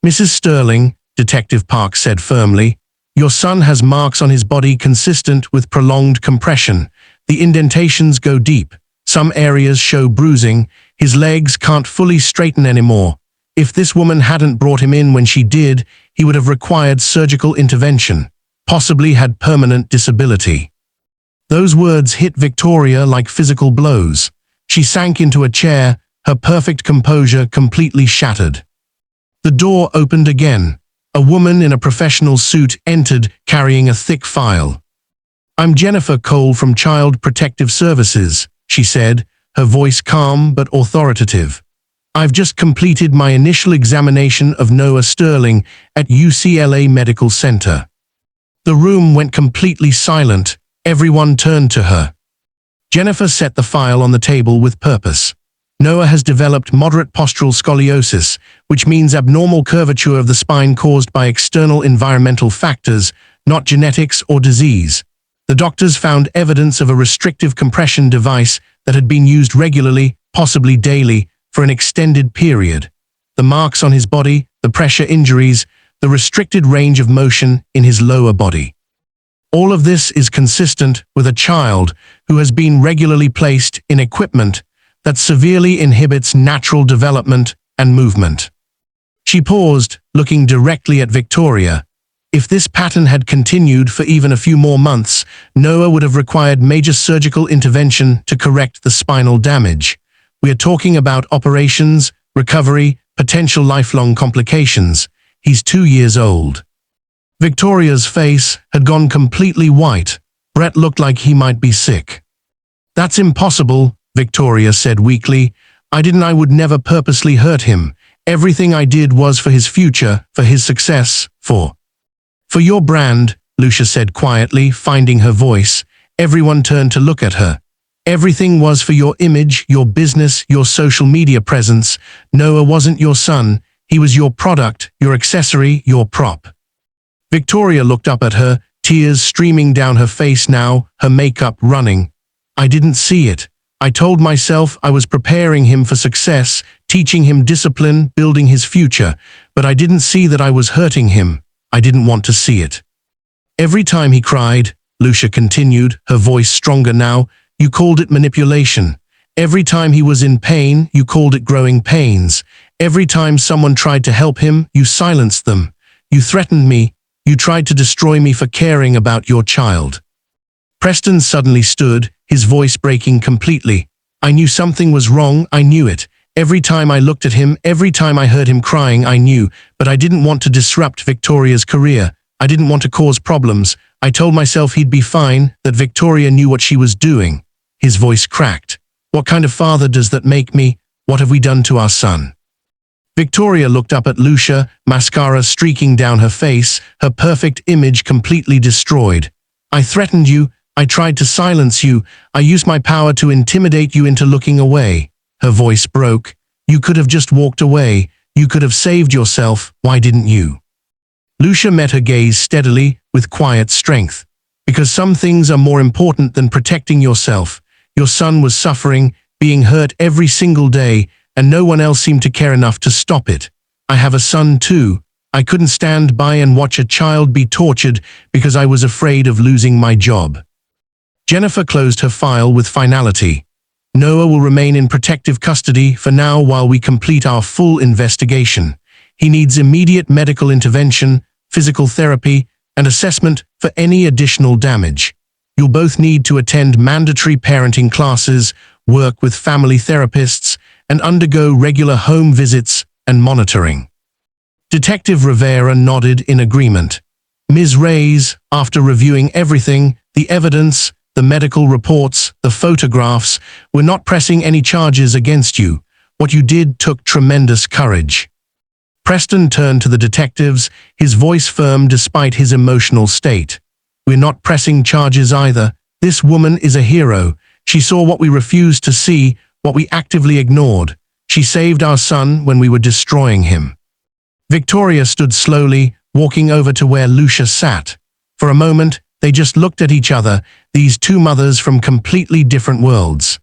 "Mrs. Sterling," Detective Park said firmly, "your son has marks on his body consistent with prolonged compression. The indentations go deep. Some areas show bruising. His legs can't fully straighten anymore. If this woman hadn't brought him in when she did, he would have required surgical intervention, possibly had permanent disability." Those words hit Victoria like physical blows. She sank into a chair, her perfect composure completely shattered. The door opened again. A woman in a professional suit entered, carrying a thick file. "I'm Jennifer Cole from Child Protective Services," she said, her voice calm but authoritative. "I've just completed my initial examination of Noah Sterling at UCLA Medical Center." The room went completely silent. Everyone turned to her. Jennifer set the file on the table with purpose. "Noah has developed moderate postural scoliosis, which means abnormal curvature of the spine caused by external environmental factors, not genetics or disease. The doctors found evidence of a restrictive compression device that had been used regularly, possibly daily, for an extended period. The marks on his body, the pressure injuries, the restricted range of motion in his lower body. All of this is consistent with a child who has been regularly placed in equipment that severely inhibits natural development and movement." She paused, looking directly at Victoria. If this pattern had continued for even a few more months, Noah would have required major surgical intervention to correct the spinal damage. We are talking about operations, recovery, potential lifelong complications. He's 2 years old. Victoria's face had gone completely white. Brett looked like he might be sick. "That's impossible," Victoria said weakly. I would never purposely hurt him. Everything I did was for his future, for his success, for your brand," Lucia said quietly, finding her voice. Everyone turned to look at her. "Everything was for your image, your business, your social media presence. Noah wasn't your son. He was your product, your accessory, your prop." Victoria looked up at her, tears streaming down her face now, her makeup running. "I didn't see it. I told myself I was preparing him for success, teaching him discipline, building his future, but I didn't see that I was hurting him. I didn't want to see it. Every time he cried," Lucia continued, her voice stronger now, "you called it manipulation. Every time he was in pain, you called it growing pains. Every time someone tried to help him, you silenced them. You threatened me. You tried to destroy me for caring about your child." Preston suddenly stood, his voice breaking completely. "I knew something was wrong, I knew it. Every time I looked at him, every time I heard him crying, I knew, but I didn't want to disrupt Victoria's career. I didn't want to cause problems. I told myself he'd be fine, that Victoria knew what she was doing." His voice cracked. "What kind of father does that make me? What have we done to our son?" Victoria looked up at Lucia, mascara streaking down her face, her perfect image completely destroyed. "I threatened you. I tried to silence you. I used my power to intimidate you into looking away." Her voice broke. "You could have just walked away. You could have saved yourself. Why didn't you?" Lucia met her gaze steadily, with quiet strength. "Because some things are more important than protecting yourself. Your son was suffering, being hurt every single day, and no one else seemed to care enough to stop it. I have a son too. I couldn't stand by and watch a child be tortured because I was afraid of losing my job." Jennifer closed her file with finality. "Noah will remain in protective custody for now while we complete our full investigation. He needs immediate medical intervention, physical therapy, and assessment for any additional damage. You'll both need to attend mandatory parenting classes, work with family therapists, and undergo regular home visits and monitoring." Detective Rivera nodded in agreement. "Ms. Reyes, after reviewing everything, the evidence, the medical reports, the photographs, we're not pressing any charges against you. What you did took tremendous courage." Preston turned to the detectives, his voice firm despite his emotional state. "We're not pressing charges either. This woman is a hero. She saw what we refused to see, what we actively ignored. She saved our son when we were destroying him." Victoria stood slowly, walking over to where Lucia sat. For a moment, they just looked at each other, these two mothers from completely different worlds.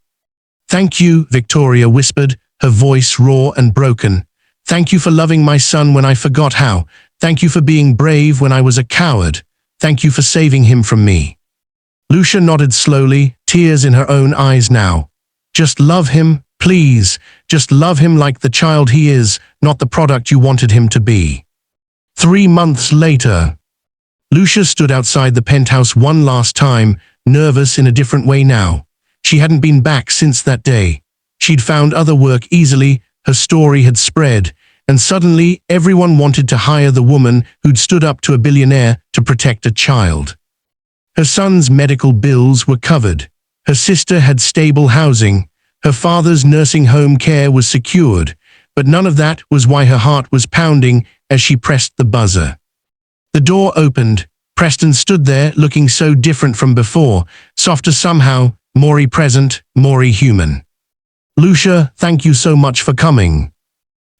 "Thank you," Victoria whispered, her voice raw and broken. "Thank you for loving my son when I forgot how. Thank you for being brave when I was a coward. Thank you for saving him from me." Lucia nodded slowly, tears in her own eyes now. "Just love him, please. Just love him like the child he is, not the product you wanted him to be." 3 months later, Lucia stood outside the penthouse one last time, nervous in a different way now. She hadn't been back since that day. She'd found other work easily, her story had spread, and suddenly everyone wanted to hire the woman who'd stood up to a billionaire to protect a child. Her son's medical bills were covered. Her sister had stable housing. Her father's nursing home care was secured. But none of that was why her heart was pounding as she pressed the buzzer. The door opened. Preston stood there looking so different from before, softer somehow, more present, more human. "Lucia, thank you so much for coming."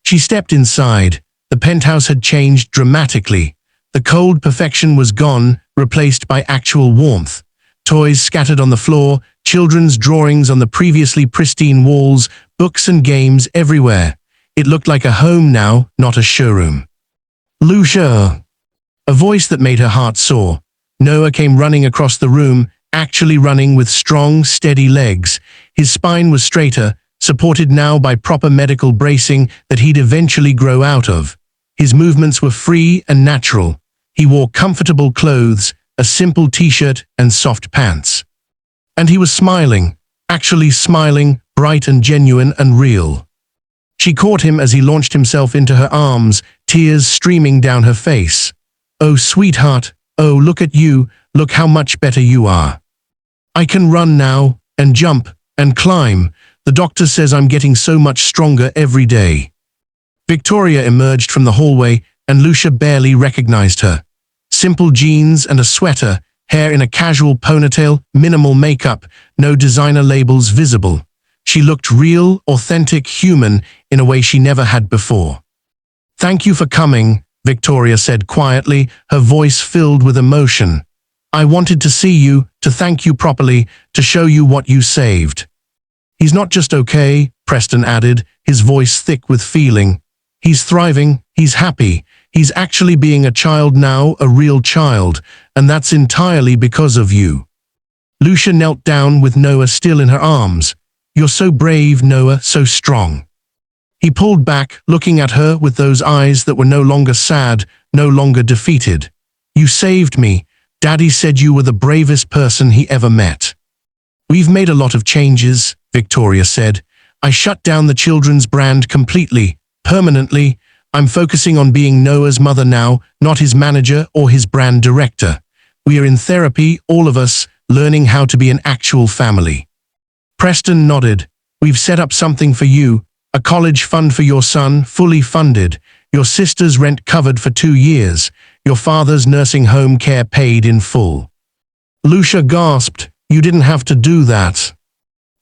She stepped inside. The penthouse had changed dramatically. The cold perfection was gone, replaced by actual warmth. Toys scattered on the floor, children's drawings on the previously pristine walls, books and games everywhere. It looked like a home now, not a showroom. "Lucia!" A voice that made her heart soar. Noah came running across the room, actually running with strong, steady legs. His spine was straighter, supported now by proper medical bracing that he'd eventually grow out of. His movements were free and natural. He wore comfortable clothes, a simple t-shirt and soft pants. And he was smiling, actually smiling, bright and genuine and real. She caught him as he launched himself into her arms, tears streaming down her face. "Oh, sweetheart, oh, look at you, look how much better you are. I can run now, and jump, and climb. The doctor says I'm getting so much stronger every day." Victoria emerged from the hallway, and Lucia barely recognized her. Simple jeans and a sweater, hair in a casual ponytail, minimal makeup, no designer labels visible. She looked real, authentic, human in a way she never had before. "Thank you for coming," Victoria said quietly, her voice filled with emotion. "I wanted to see you, to thank you properly, to show you what you saved." "He's not just okay," Preston added, his voice thick with feeling. "He's thriving, he's happy, he's actually being a child now, a real child, and that's entirely because of you." Lucia knelt down with Noah still in her arms. "You're so brave, Noah, so strong." He pulled back, looking at her with those eyes that were no longer sad, no longer defeated. "You saved me. Daddy said you were the bravest person he ever met." "We've made a lot of changes," Victoria said. "I shut down the children's brand completely, permanently. I'm focusing on being Noah's mother now, not his manager or his brand director. We are in therapy, all of us, learning how to be an actual family." Preston nodded. "We've set up something for you. A college fund for your son, fully funded. Your sister's rent covered for 2 years. Your father's nursing home care paid in full." Lucia gasped. "You didn't have to do that."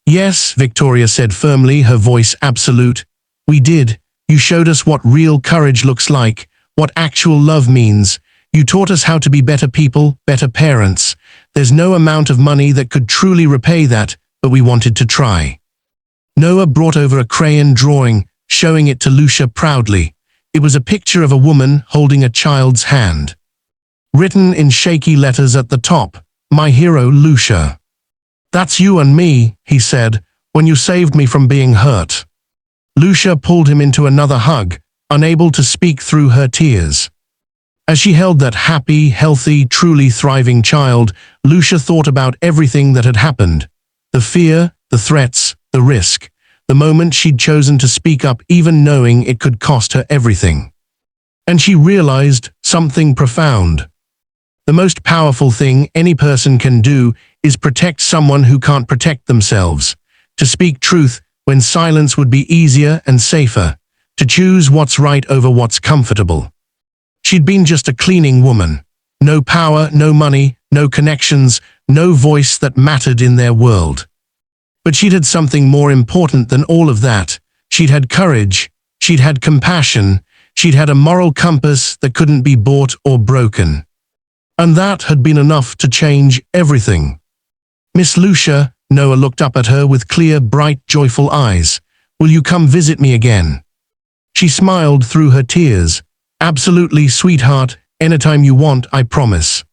"Yes," Victoria said firmly, her voice absolute. "We did. You showed us what real courage looks like, what actual love means. You taught us how to be better people, better parents. There's no amount of money that could truly repay that, but we wanted to try." Noah brought over a crayon drawing, showing it to Lucia proudly. It was a picture of a woman holding a child's hand. Written in shaky letters at the top, "My hero, Lucia." "That's you and me," he said, "when you saved me from being hurt." Lucia pulled him into another hug, unable to speak through her tears. As she held that happy, healthy, truly thriving child, Lucia thought about everything that had happened. The fear, the threats, the risk, the moment she'd chosen to speak up even knowing it could cost her everything. And she realized something profound. The most powerful thing any person can do is protect someone who can't protect themselves, to speak truth when silence would be easier and safer, to choose what's right over what's comfortable. She'd been just a cleaning woman. No power, no money, no connections, no voice that mattered in their world. But she'd had something more important than all of that. She'd had courage, she'd had compassion, she'd had a moral compass that couldn't be bought or broken. And that had been enough to change everything. "Miss Lucia," Noah looked up at her with clear, bright, joyful eyes. "Will you come visit me again?" She smiled through her tears. "Absolutely, sweetheart, anytime you want, I promise."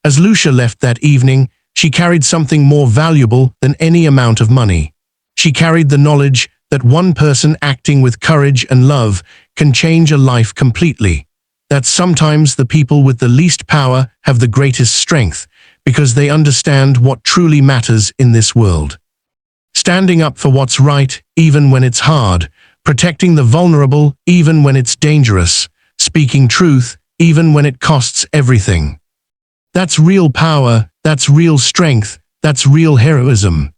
As Lucia left that evening, she carried something more valuable than any amount of money. She carried the knowledge that one person acting with courage and love can change a life completely. That sometimes the people with the least power have the greatest strength, because they understand what truly matters in this world. Standing up for what's right, even when it's hard, protecting the vulnerable, even when it's dangerous, speaking truth, even when it costs everything. That's real power, that's real strength, that's real heroism.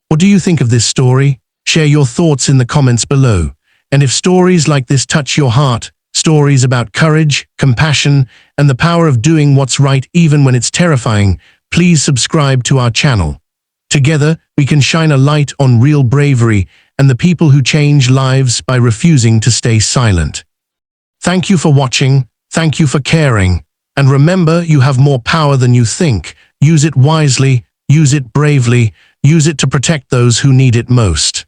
What do you think of this story? Share your thoughts in the comments below. And if stories like this touch your heart, stories about courage, compassion, and the power of doing what's right even when it's terrifying, please subscribe to our channel. Together, we can shine a light on real bravery and the people who change lives by refusing to stay silent. Thank you for watching, thank you for caring, and remember, you have more power than you think. Use it wisely, use it bravely, use it to protect those who need it most.